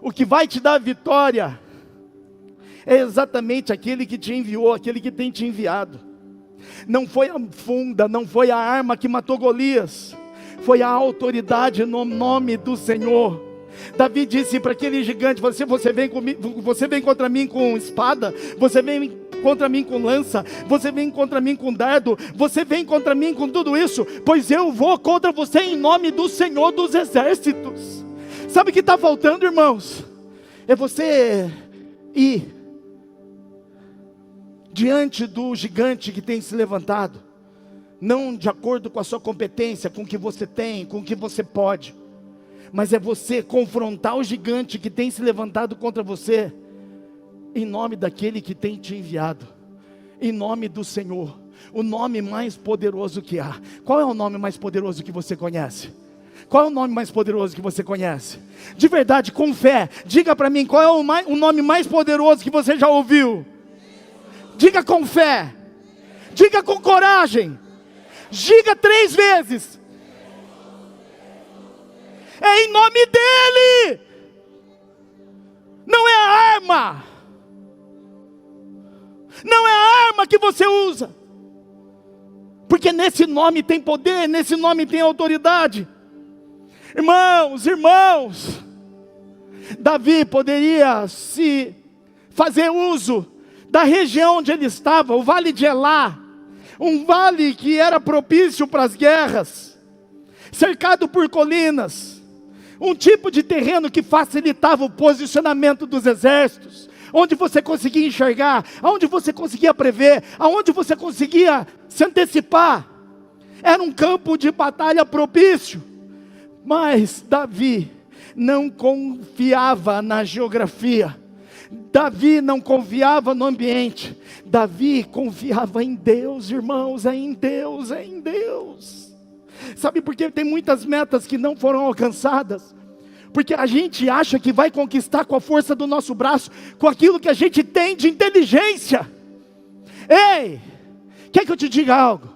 Speaker 2: o que vai te dar vitória é exatamente aquele que te enviou, aquele que tem te enviado. Não foi a funda, não foi a arma que matou Golias, foi a autoridade no nome do Senhor. Davi disse para aquele gigante, você vem contra mim com espada, você vem contra mim com lança, você vem contra mim com dardo, você vem contra mim com tudo isso, pois eu vou contra você em nome do Senhor dos exércitos. Sabe o que está faltando, irmãos? É você ir diante do gigante que tem se levantado, não de acordo com a sua competência, com o que você tem, com o que você pode, mas é você confrontar o gigante que tem se levantado contra você, em nome daquele que tem te enviado, em nome do Senhor, o nome mais poderoso que há. Qual é o nome mais poderoso que você conhece? Qual é o nome mais poderoso que você conhece? De verdade, com fé, diga para mim, qual é o nome mais poderoso que você já ouviu? Diga com fé, diga com coragem, diga 3 vezes. É em nome dele, não é a arma, não é a arma que você usa, porque nesse nome tem poder, nesse nome tem autoridade. Irmãos, Davi poderia se fazer uso da região onde ele estava, o vale de Elá, um vale que era propício para as guerras, cercado por colinas, um tipo de terreno que facilitava o posicionamento dos exércitos, onde você conseguia enxergar, onde você conseguia prever, aonde você conseguia se antecipar. Era um campo de batalha propício. Mas Davi não confiava na geografia, Davi não confiava no ambiente, Davi confiava em Deus, irmãos, é em Deus, é em Deus. Sabe por que tem muitas metas que não foram alcançadas? Porque a gente acha que vai conquistar com a força do nosso braço, com aquilo que a gente tem de inteligência. Ei, quer que eu te diga algo?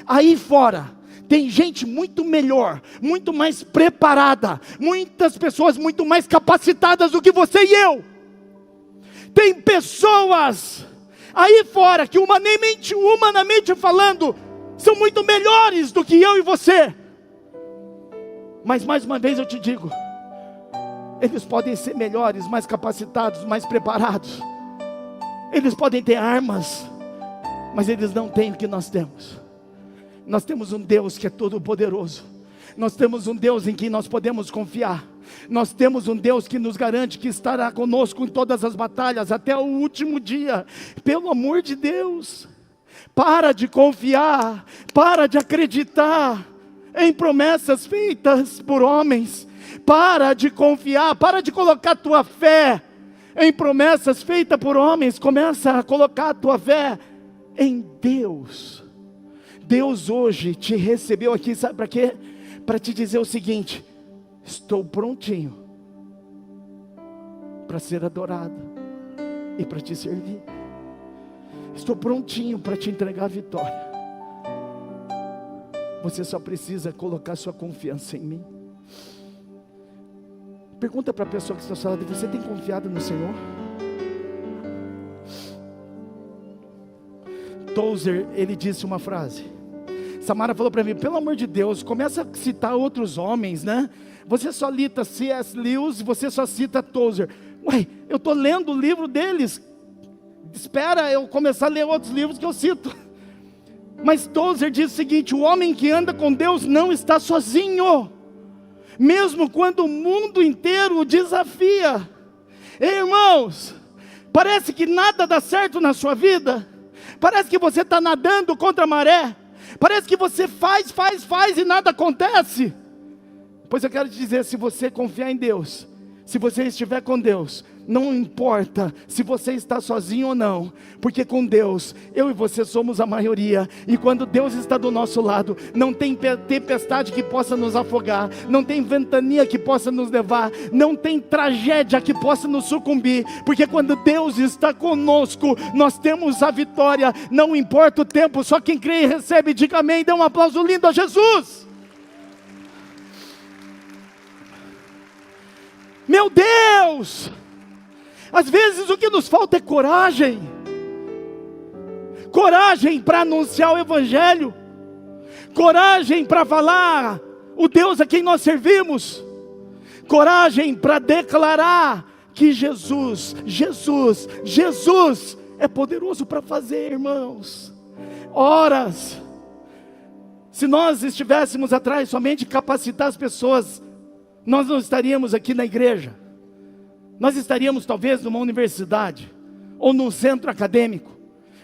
Speaker 2: Aí fora tem gente muito melhor, muito mais preparada, muitas pessoas muito mais capacitadas do que você e eu. Tem pessoas aí fora que humanamente falando, são muito melhores do que eu e você. Mas mais uma vez eu te digo, eles podem ser melhores, mais capacitados, mais preparados. Eles podem ter armas, mas eles não têm o que nós temos. Nós temos um Deus que é todo poderoso. Nós temos um Deus em quem nós podemos confiar. Nós temos um Deus que nos garante que estará conosco em todas as batalhas, até o último dia. Pelo amor de Deus, para de confiar, para de acreditar em promessas feitas por homens. Para de confiar, para de colocar tua fé em promessas feitas por homens. Começa a colocar a tua fé em Deus. Deus hoje te recebeu aqui, sabe para quê? Para te dizer o seguinte: estou prontinho para ser adorado e para te servir. Estou prontinho para te entregar a vitória. Você só precisa colocar sua confiança em mim. Pergunta para a pessoa que está ao seu lado: você tem confiado no Senhor? Tozer, ele disse uma frase. Samara falou para mim: pelo amor de Deus, começa a citar outros homens, né? Você só cita C.S. Lewis, você só cita Tozer. Ué, eu estou lendo o livro deles. Espera eu começar a ler outros livros que eu cito. Mas Tozer diz o seguinte: o homem que anda com Deus não está sozinho, mesmo quando o mundo inteiro o desafia. Ei, irmãos, parece que nada dá certo na sua vida. Parece que você está nadando contra a maré. Parece que você faz e nada acontece. Pois eu quero te dizer, se você confiar em Deus, se você estiver com Deus, não importa se você está sozinho ou não, porque com Deus, eu e você somos a maioria. E quando Deus está do nosso lado, não tem tempestade que possa nos afogar, não tem ventania que possa nos levar, não tem tragédia que possa nos sucumbir, porque quando Deus está conosco, nós temos a vitória. Não importa o tempo, só quem crê e recebe, diga amém. Dê um aplauso lindo a Jesus. Meu Deus! Às vezes o que nos falta é coragem. Coragem para anunciar o Evangelho. Coragem para falar o Deus a quem nós servimos. Coragem para declarar que Jesus é poderoso para fazer, irmãos. Horas. Se nós estivéssemos atrás somente de capacitar as pessoas, nós não estaríamos aqui na igreja. Nós estaríamos talvez numa universidade ou num centro acadêmico.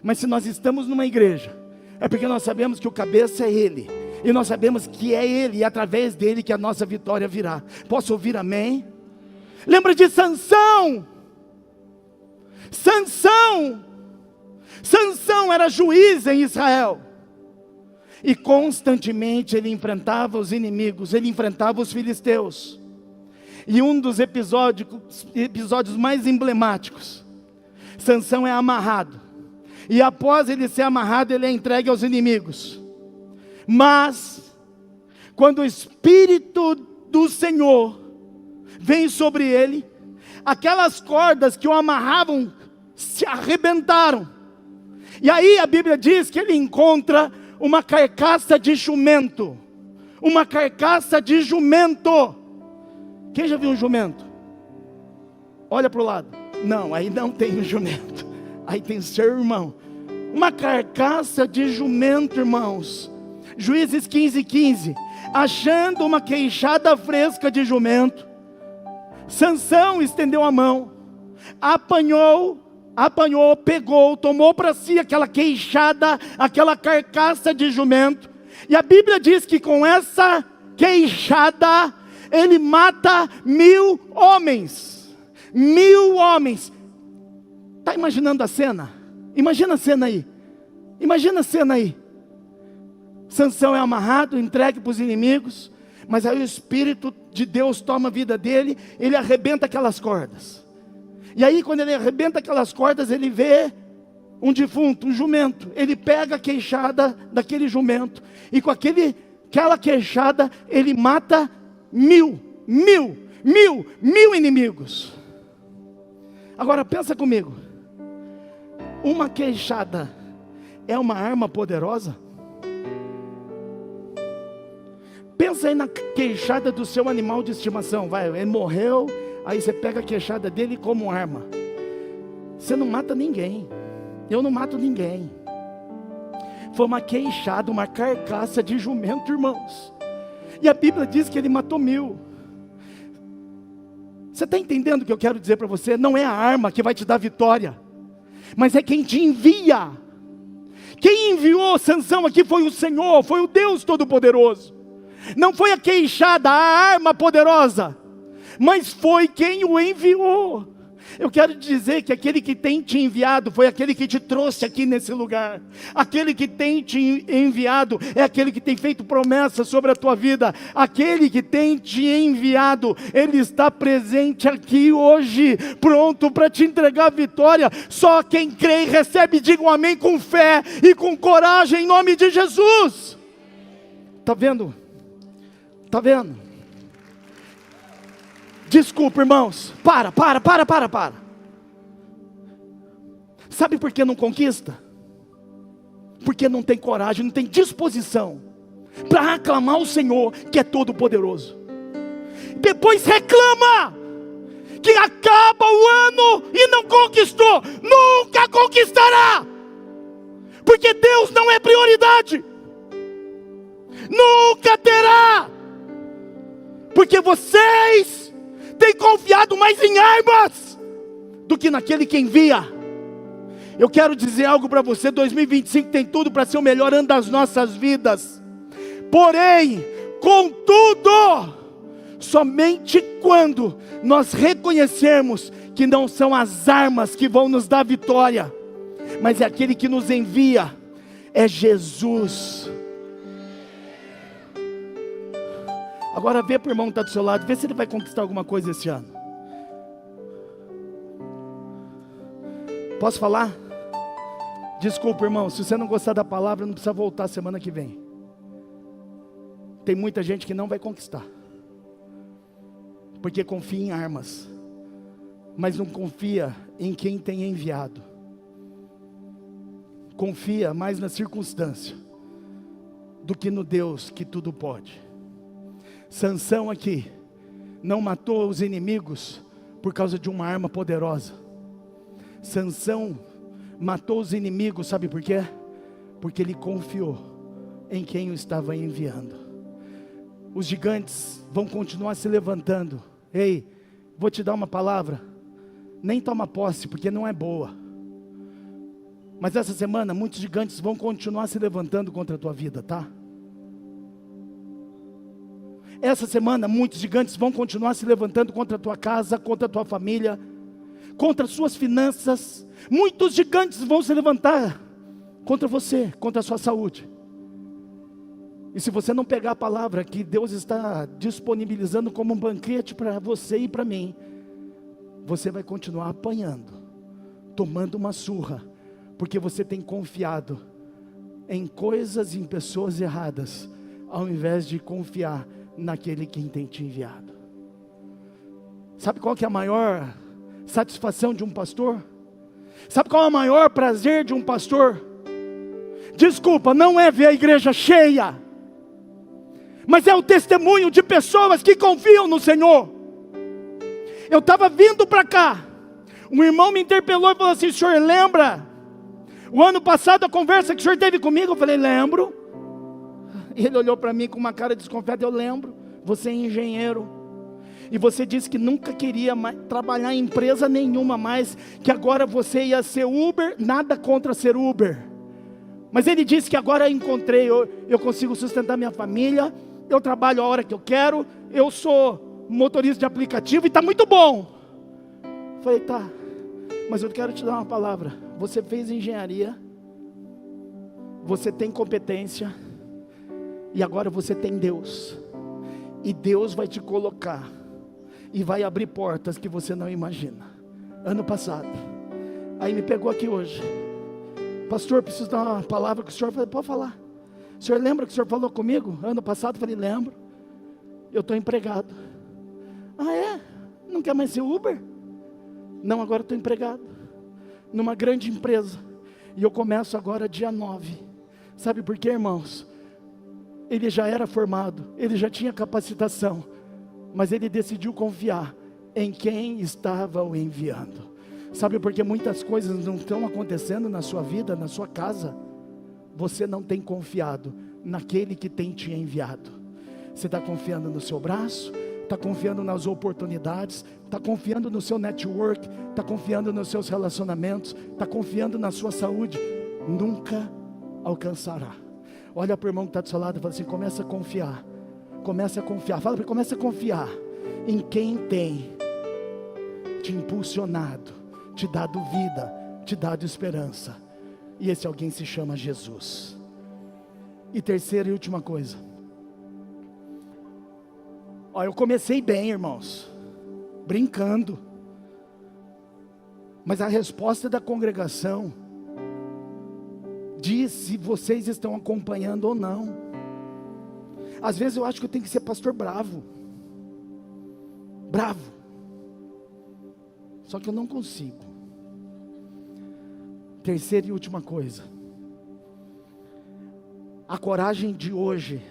Speaker 2: Mas se nós estamos numa igreja, é porque nós sabemos que o cabeça é Ele. E nós sabemos que é Ele e através dele que a nossa vitória virá. Posso ouvir amém? Lembra de Sansão? Sansão era juiz em Israel. E constantemente ele enfrentava os inimigos, ele enfrentava os filisteus. E um dos episódios mais emblemáticos, Sansão é amarrado. E após ele ser amarrado, ele é entregue aos inimigos. Mas, quando o Espírito do Senhor vem sobre ele, aquelas cordas que o amarravam se arrebentaram. E aí a Bíblia diz que ele encontra uma carcaça de jumento. Uma carcaça de jumento. Quem já viu um jumento? Olha para o lado. Não, aí não tem um jumento. Aí tem seu irmão. Uma carcaça de jumento, irmãos. Juízes 15:15. Achando uma queixada fresca de jumento, Sansão estendeu a mão, apanhou, pegou, tomou para si aquela queixada, aquela carcaça de jumento. E a Bíblia diz que com essa queixada, ele mata 1000 homens. 1000 homens. Está imaginando a cena? Imagina a cena aí. Imagina a cena aí. Sansão é amarrado, entregue para os inimigos. Mas aí o Espírito de Deus toma a vida dele. Ele arrebenta aquelas cordas. E aí quando ele arrebenta aquelas cordas, ele vê um defunto, um jumento. Ele pega a queixada daquele jumento. E com aquela queixada, ele mata 1000 inimigos. Agora pensa comigo. Uma queixada é uma arma poderosa? Pensa aí na queixada do seu animal de estimação. Vai, ele morreu, aí você pega a queixada dele como arma. Você não mata ninguém. Eu não mato ninguém. Foi uma queixada, uma carcaça de jumento, irmãos. E a Bíblia diz que ele matou 1000. Você está entendendo o que eu quero dizer para você? Não é a arma que vai te dar vitória, mas é quem te envia. Quem enviou Sansão aqui foi o Senhor, foi o Deus Todo-Poderoso. Não foi a queixada, a arma poderosa, mas foi quem o enviou. Eu quero dizer que aquele que tem te enviado foi aquele que te trouxe aqui nesse lugar. Aquele que tem te enviado é aquele que tem feito promessa sobre a tua vida. Aquele que tem te enviado, ele está presente aqui hoje, pronto para te entregar a vitória. Só quem crê e recebe, diga um amém com fé e com coragem em nome de Jesus. Está vendo? Está vendo? Desculpa, irmãos. Para. Sabe por que não conquista? Porque não tem coragem, não tem disposição para aclamar o Senhor, que é todo poderoso. Depois reclama que acaba o ano e não conquistou. Nunca conquistará, porque Deus não é prioridade. Nunca terá, porque vocês têm confiado mais em armas do que naquele que envia. Eu quero dizer algo para você: 2025 tem tudo para ser o melhor ano das nossas vidas. Porém, contudo, somente quando nós reconhecermos que não são as armas que vão nos dar vitória, mas é aquele que nos envia, é Jesus. Agora vê para o irmão que está do seu lado, vê se ele vai conquistar alguma coisa esse ano. Posso falar? Desculpa, irmão, se você não gostar da palavra, não precisa voltar semana que vem. Tem muita gente que não vai conquistar, porque confia em armas, mas não confia em quem tem enviado. Confia mais na circunstância do que no Deus que tudo pode. Sansão aqui não matou os inimigos por causa de uma arma poderosa. Sansão matou os inimigos, sabe por quê? Porque ele confiou em quem o estava enviando. Os gigantes vão continuar se levantando. Ei, vou te dar uma palavra. Nem toma posse, porque não é boa. Mas essa semana muitos gigantes vão continuar se levantando contra a tua vida, tá? Essa semana muitos gigantes vão continuar se levantando contra a tua casa, contra a tua família, contra as suas finanças. Muitos gigantes vão se levantar contra você, contra a sua saúde. E se você não pegar a palavra que Deus está disponibilizando como um banquete para você e para mim, você vai continuar apanhando, tomando uma surra, porque você tem confiado em coisas e em pessoas erradas, ao invés de confiar naquele que tem te enviado. Sabe qual que é a maior satisfação de um pastor? Sabe qual é o maior prazer de um pastor? Desculpa, não é ver a igreja cheia, mas é o testemunho de pessoas que confiam no Senhor. Eu estava vindo para cá, um irmão me interpelou e falou assim: o senhor lembra o ano passado a conversa que o senhor teve comigo? Eu falei: lembro. Ele olhou para mim com uma cara desconfiada. Eu lembro, você é engenheiro, e você disse que nunca queria mais trabalhar em empresa nenhuma mais, que agora você ia ser Uber. Nada contra ser Uber, mas ele disse que agora encontrei, eu consigo sustentar minha família, eu trabalho a hora que eu quero, eu sou motorista de aplicativo e está muito bom. Falei: tá, mas eu quero te dar uma palavra. Você fez engenharia, você tem competência, e agora você tem Deus, e Deus vai te colocar, e vai abrir portas que você não imagina. Ano passado, aí me pegou aqui hoje: pastor, preciso dar uma palavra com o senhor. Eu falei: pode falar. O senhor lembra que o senhor falou comigo ano passado? Eu falei: lembro, eu estou empregado. Ah, é? Não quer mais ser Uber? Não, agora estou empregado numa grande empresa, e eu começo agora dia 9. Sabe por quê, irmãos? Ele já era formado, ele já tinha capacitação, mas ele decidiu confiar em quem estava o enviando. Sabe por que muitas coisas não estão acontecendo na sua vida, na sua casa? Você não tem confiado naquele que tem te enviado. Você está confiando no seu braço, está confiando nas oportunidades, está confiando no seu network, está confiando nos seus relacionamentos, está confiando na sua saúde. Nunca alcançará. Olha para o irmão que está do seu lado e fala assim: começa a confiar. Começa a confiar. Fala para ele: começa a confiar em quem tem te impulsionado, te dado vida, te dado esperança. E esse alguém se chama Jesus. E terceira e última coisa. Ó, eu comecei bem, irmãos, brincando. Mas a resposta da congregação diz se vocês estão acompanhando ou não. Às vezes eu acho que eu tenho que ser pastor bravo. Bravo. Só que eu não consigo. Terceira e última coisa. A coragem de hoje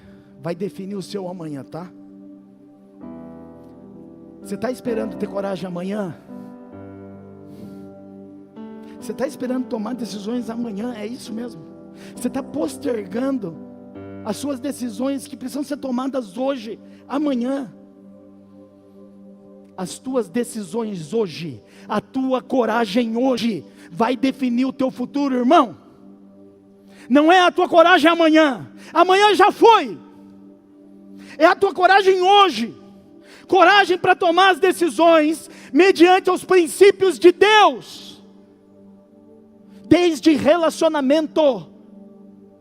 Speaker 2: vai definir o seu amanhã, tá? Você está esperando ter coragem amanhã? Você está esperando tomar decisões amanhã? É isso mesmo? Você está postergando as suas decisões que precisam ser tomadas hoje, amanhã? As tuas decisões hoje, a tua coragem hoje, vai definir o teu futuro, irmão. Não é a tua coragem amanhã. Amanhã já foi. É a tua coragem hoje. Coragem para tomar as decisões mediante os princípios de Deus. Desde relacionamento,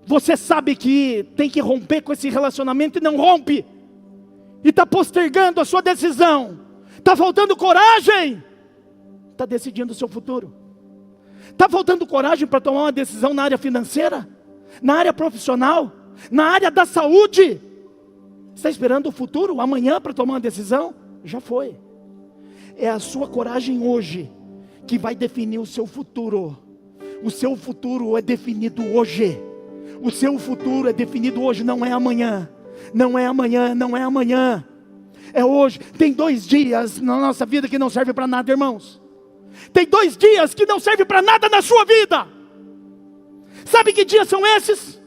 Speaker 2: você sabe que tem que romper com esse relacionamento e não rompe. E está postergando a sua decisão. Está faltando coragem. Está decidindo o seu futuro. Está faltando coragem para tomar uma decisão na área financeira, na área profissional, na área da saúde. Está esperando o futuro, amanhã, para tomar uma decisão? Já foi. É a sua coragem hoje que vai definir o seu futuro. O seu futuro é definido hoje. O seu futuro é definido hoje, não é amanhã. Não é amanhã, não é amanhã. É hoje. Tem 2 dias na nossa vida que não serve para nada, irmãos. Tem 2 dias que não serve para nada na sua vida. Sabe que dias são esses?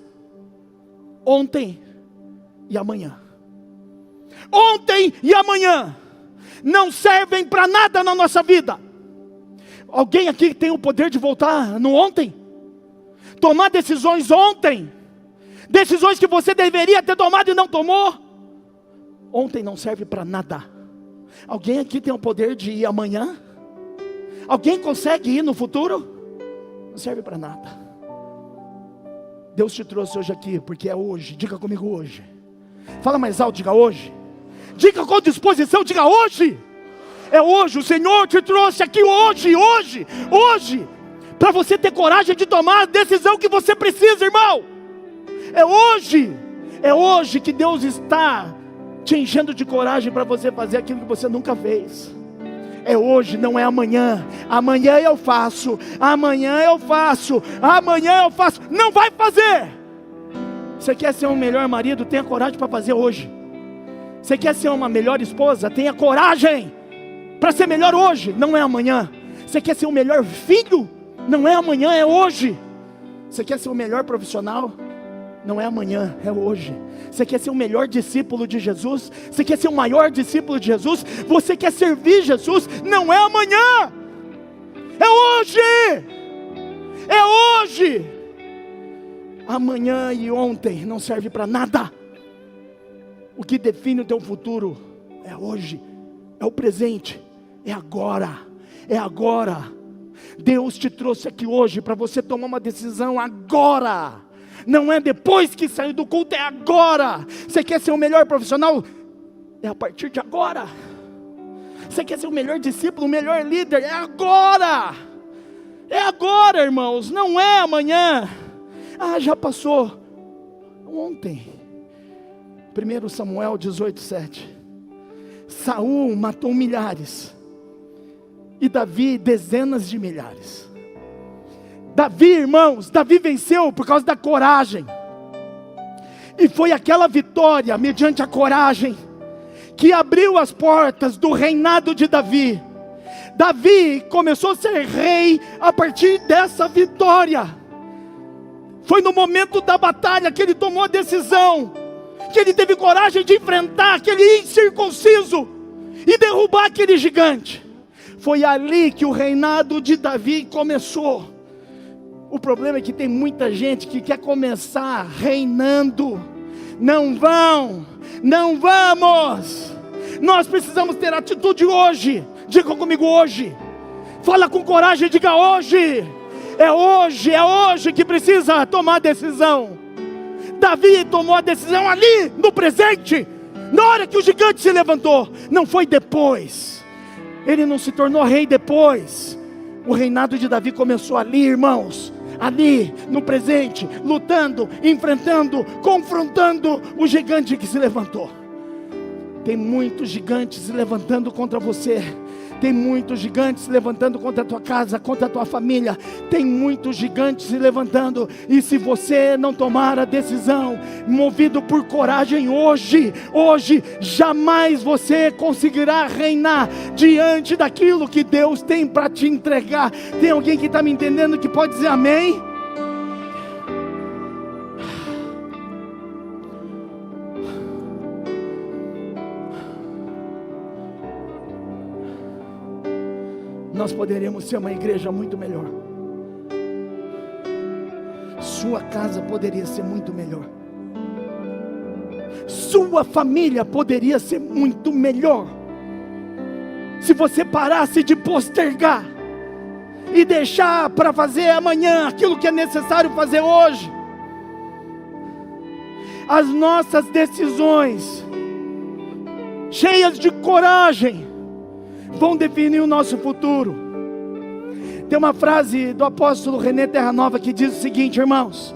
Speaker 2: Ontem e amanhã. Ontem e amanhã não servem para nada na nossa vida. Alguém aqui tem o poder de voltar no ontem? Tomar decisões ontem? Decisões que você deveria ter tomado e não tomou? Ontem não serve para nada. Alguém aqui tem o poder de ir amanhã? Alguém consegue ir no futuro? Não serve para nada. Deus te trouxe hoje aqui porque é hoje. Diga comigo hoje. Fala mais alto, diga hoje. Diga com disposição, diga hoje. É hoje, o Senhor te trouxe aqui hoje, para você ter coragem de tomar a decisão que você precisa, irmão. É hoje que Deus está te enchendo de coragem para você fazer aquilo que você nunca fez. É hoje, não é amanhã. Amanhã eu faço, não vai fazer. Você quer ser um melhor marido? Tenha coragem para fazer hoje. Você quer ser uma melhor esposa? Tenha coragem para ser melhor hoje, não é amanhã. Você quer ser o melhor filho? Não é amanhã, é hoje. Você quer ser o melhor profissional? Não é amanhã, é hoje. Você quer ser o melhor discípulo de Jesus? Você quer ser o maior discípulo de Jesus? Você quer servir Jesus? Não é amanhã, é hoje. É hoje. Amanhã e ontem não serve para nada. O que define o teu futuro é hoje, é o presente, é agora, é agora. Deus te trouxe aqui hoje para você tomar uma decisão agora. Não é depois que sair do culto, é agora. Você quer ser o melhor profissional? É a partir de agora. Você quer ser o melhor discípulo, o melhor líder? É agora. É agora, irmãos, não é amanhã. Ah, já passou ontem. 1 Samuel 18:7. Saul matou milhares e Davi dezenas de milhares. Davi, irmãos, Davi venceu por causa da coragem. E foi aquela vitória mediante a coragem que abriu as portas do reinado de Davi. Davi começou a ser rei a partir dessa vitória. Foi no momento da batalha que ele tomou a decisão, que ele teve coragem de enfrentar aquele incircunciso e derrubar aquele gigante. Foi ali que o reinado de Davi começou. O problema é que tem muita gente que quer começar reinando. Não vamos. Nós precisamos ter atitude hoje
Speaker 3: Diga comigo hoje. Fala com coragem e diga hoje. É hoje que precisa tomar a decisão. Davi tomou a decisão ali, no presente, na hora que o gigante se levantou. Não foi depois. Ele não se tornou rei depois. O reinado de Davi começou ali, irmãos. Ali, no presente, lutando, enfrentando, confrontando o gigante que se levantou. Tem muitos gigantes se levantando contra você. Tem muitos gigantes se levantando contra a tua casa, contra a tua família. Tem muitos gigantes se levantando. E se você não tomar a decisão, movido por coragem hoje, jamais você conseguirá reinar diante daquilo que Deus tem para te entregar. Tem alguém que está me entendendo que pode dizer amém? Nós poderíamos ser uma igreja muito melhor. Sua casa poderia ser muito melhor. Sua família poderia ser muito melhor. Se você parasse de postergar e deixar para fazer amanhã aquilo que é necessário fazer hoje. As nossas decisões, cheias de coragem, vão definir o nosso futuro. Tem uma frase do apóstolo René Terra Nova que diz o seguinte, irmãos: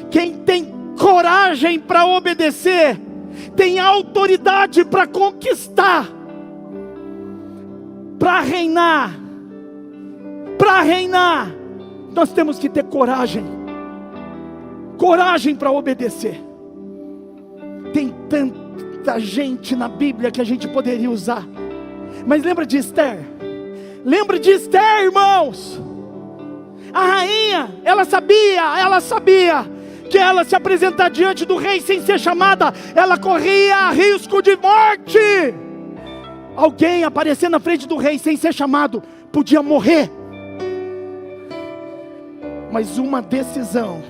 Speaker 3: quem tem coragem para obedecer, tem autoridade para conquistar, para reinar. Para reinar, nós temos que ter coragem para obedecer. Tem tanta gente na Bíblia que a gente poderia usar. Mas lembra de Esther? Lembra de Esther, irmãos? A rainha, ela sabia que ela se apresentar diante do rei sem ser chamada, ela corria risco de morte. Alguém aparecer na frente do rei sem ser chamado, podia morrer. Mas uma decisão,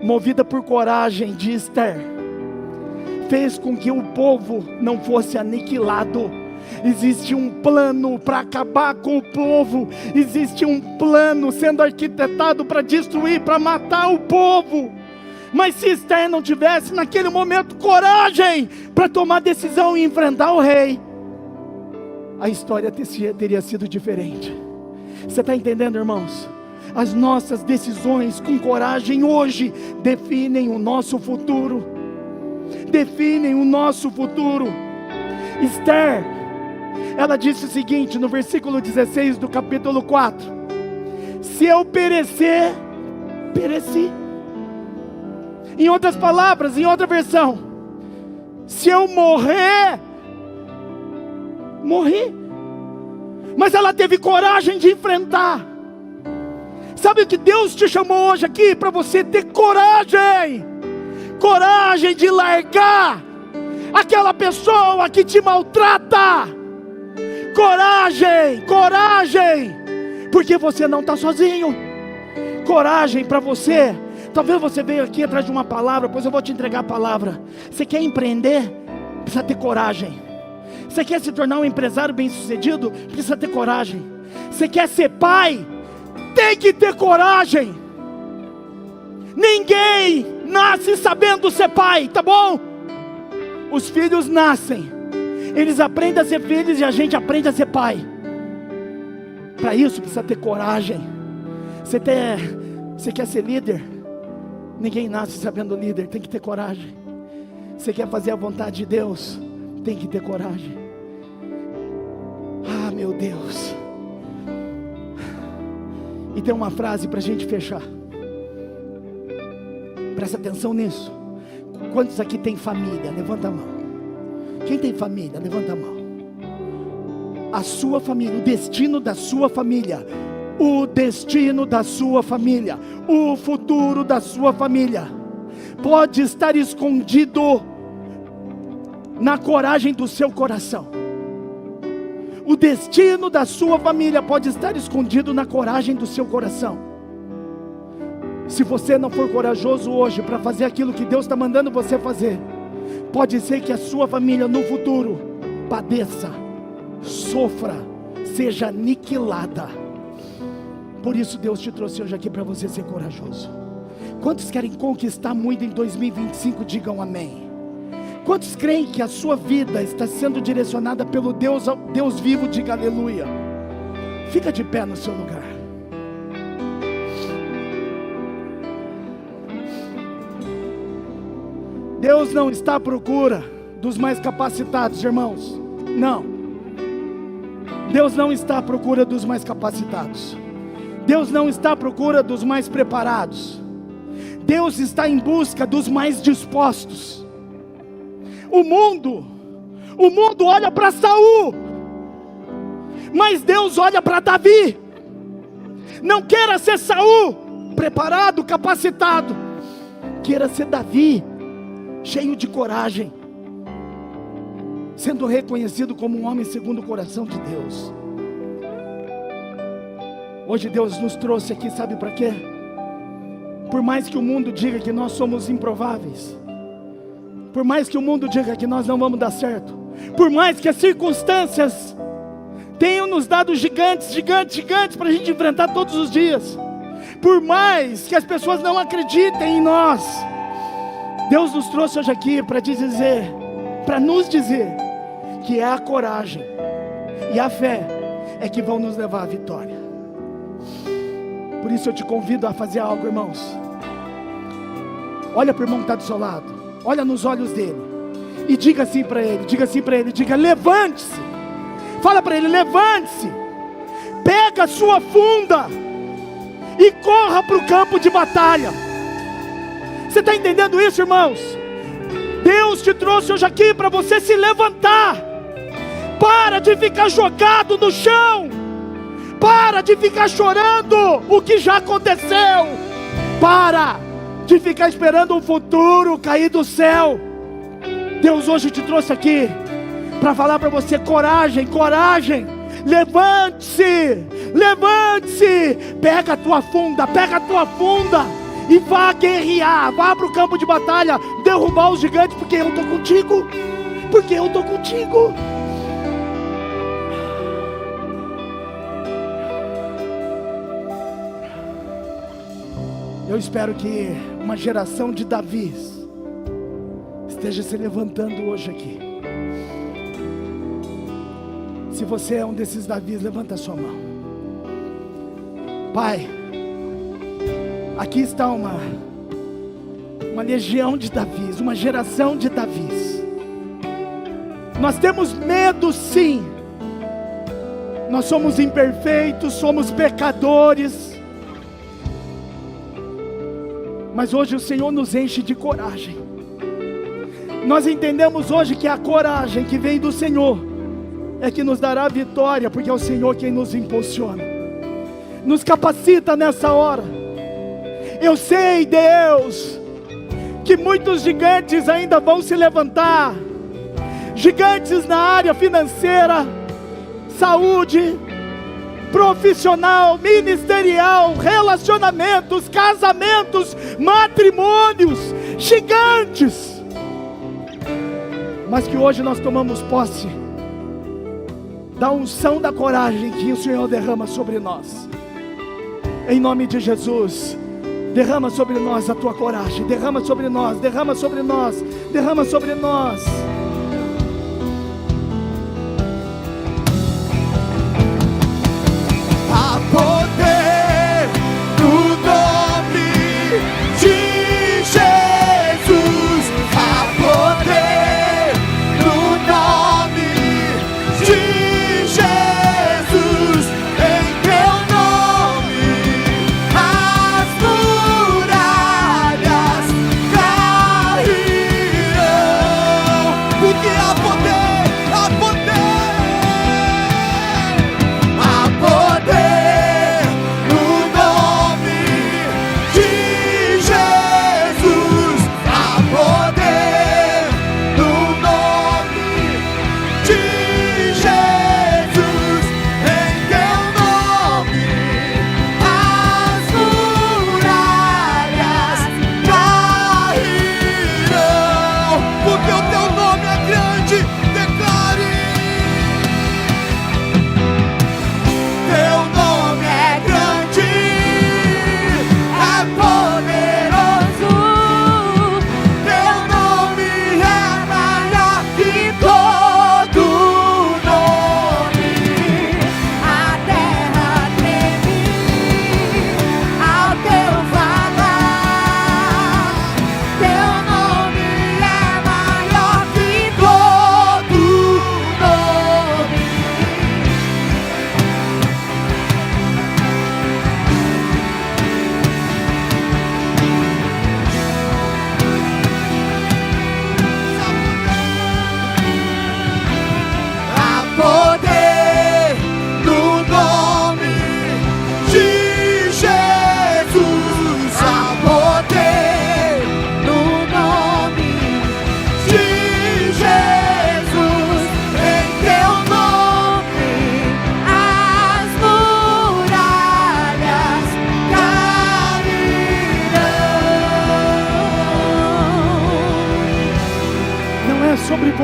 Speaker 3: movida por coragem de Esther, fez com que o povo não fosse aniquilado. Existe um plano para acabar com o povo. Existe um plano sendo arquitetado para destruir, para matar o povo. Mas se Esther não tivesse naquele momento coragem para tomar decisão e enfrentar o rei, a história teria sido diferente. Você está entendendo, irmãos? As nossas decisões com coragem hoje definem o nosso futuro. Definem o nosso futuro. Esther, ela disse o seguinte no versículo 16 do capítulo 4: se eu perecer, pereci. Em outras palavras, em outra versão, se eu morrer, morri. Mas ela teve coragem de enfrentar. Sabe o que Deus te chamou hoje aqui? Para você ter coragem. Coragem de largar aquela pessoa que te maltrata. Coragem, porque você não está sozinho. Coragem para você. Talvez você veio aqui atrás de uma palavra, pois eu vou te entregar a palavra. Você quer empreender? Precisa ter coragem. Você quer se tornar um empresário bem sucedido? Precisa ter coragem. Você quer ser pai? Tem que ter coragem. Ninguém nasce sabendo ser pai, tá bom? Os filhos nascem, eles aprendem a ser filhos e a gente aprende a ser pai. Para isso precisa ter coragem. Você quer ser líder? Ninguém nasce sabendo líder, tem que ter coragem. Você quer fazer a vontade de Deus? Tem que ter coragem. Ah, meu Deus. E tem uma frase para a gente fechar. Presta atenção nisso. Quantos aqui tem família? Levanta a mão. Quem tem família? Levanta a mão. A sua família, o destino da sua família, o destino da sua família, o futuro da sua família, pode estar escondido na coragem do seu coração. O destino da sua família pode estar escondido na coragem do seu coração. Se você não for corajoso hoje para fazer aquilo que Deus está mandando você fazer, pode ser que a sua família no futuro padeça, sofra, seja aniquilada. Por isso Deus te trouxe hoje aqui para você ser corajoso. Quantos querem conquistar muito em 2025? Digam amém. Quantos creem que a sua vida está sendo direcionada pelo Deus vivo? Diga aleluia. Fica de pé no seu lugar. Deus não está à procura dos mais capacitados, irmãos. Não. Deus não está à procura dos mais capacitados. Deus não está à procura dos mais preparados. Deus está em busca dos mais dispostos. O mundo olha para Saul, mas Deus olha para Davi. Não queira ser Saul, preparado, capacitado. Queira ser Davi, cheio de coragem, sendo reconhecido como um homem segundo o coração de Deus. Hoje Deus nos trouxe aqui, sabe para quê? Por mais que o mundo diga que nós somos improváveis, por mais que o mundo diga que nós não vamos dar certo, por mais que as circunstâncias tenham nos dado gigantes para a gente enfrentar todos os dias, por mais que as pessoas não acreditem em nós, Deus nos trouxe hoje aqui para nos dizer que é a coragem e a fé é que vão nos levar à vitória. Por isso eu te convido a fazer algo, irmãos. Olha para o irmão que está do seu lado, olha nos olhos dele e diga assim para ele, diga: levante-se. Fala para ele: levante-se, pega a sua funda e corra para o campo de batalha. Você está entendendo isso, irmãos? Deus te trouxe hoje aqui para você se levantar. Para de ficar jogado no chão. Para de ficar chorando o que já aconteceu. Para de ficar esperando um futuro cair do céu. Deus hoje te trouxe aqui para falar para você: coragem, coragem. Levante-se, levante-se. Pega a tua funda e vá guerrear, vá para o campo de batalha, derrubar os gigantes, porque eu estou contigo, Eu espero que uma geração de Davis esteja se levantando hoje aqui. Se você é um desses Davis, levanta a sua mão. Pai, aqui está uma legião de Davis, uma geração de Davis. Nós temos medo, sim. Nós somos imperfeitos, somos pecadores. Mas hoje o Senhor nos enche de coragem. Nós entendemos hoje que a coragem que vem do Senhor é que nos dará a vitória, porque é o Senhor quem nos impulsiona, nos capacita nessa hora. Eu sei, Deus, que muitos gigantes ainda vão se levantar. Gigantes na área financeira, saúde, profissional, ministerial, relacionamentos, casamentos, matrimônios, gigantes. Mas que hoje nós tomamos posse da unção da coragem que o Senhor derrama sobre nós. Em nome de Jesus, derrama sobre nós a tua coragem, derrama sobre nós, derrama sobre nós, derrama sobre nós.
Speaker 4: Há poder no nome de Jesus. Há poder no nome de Jesus. Em teu nome as muralhas cairão.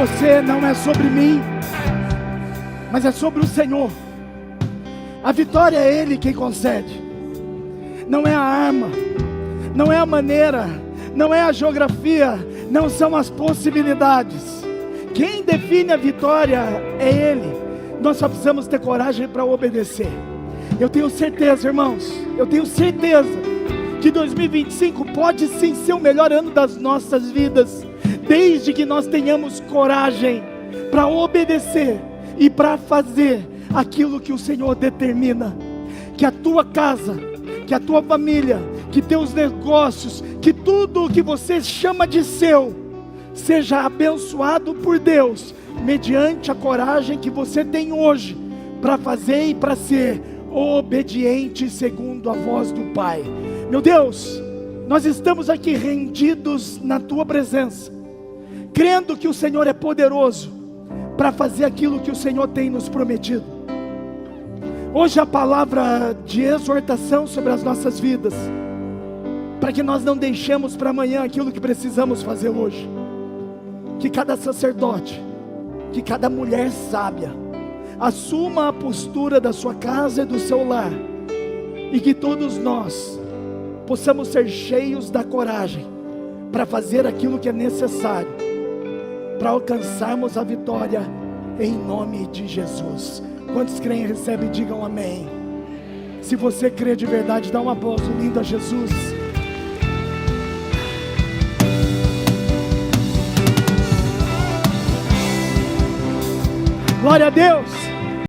Speaker 3: você, não é sobre mim, mas é sobre o Senhor. A vitória é Ele quem concede. Não é a arma, não é a maneira, não é a geografia, não são as possibilidades. Quem define a vitória é Ele. Nós só precisamos ter coragem para obedecer. Eu tenho certeza, irmãos, eu tenho certeza que 2025 pode sim ser o melhor ano das nossas vidas, desde que nós tenhamos coragem para obedecer e para fazer aquilo que o Senhor determina. Que a tua casa, que a tua família, que teus negócios, que tudo o que você chama de seu, seja abençoado por Deus, mediante a coragem que você tem hoje, para fazer e para ser obediente segundo a voz do Pai. Meu Deus, nós estamos aqui rendidos na tua presença, crendo que o Senhor é poderoso para fazer aquilo que o Senhor tem nos prometido. Hoje a palavra de exortação sobre as nossas vidas, para que nós não deixemos para amanhã aquilo que precisamos fazer hoje. Que cada sacerdote, que cada mulher sábia assuma a postura da sua casa e do seu lar, e que todos nós possamos ser cheios da coragem para fazer aquilo que é necessário para alcançarmos a vitória em nome de Jesus. Quantos creem e recebem, digam amém. Se você crê de verdade, dá um aplauso lindo a Jesus. Glória a Deus.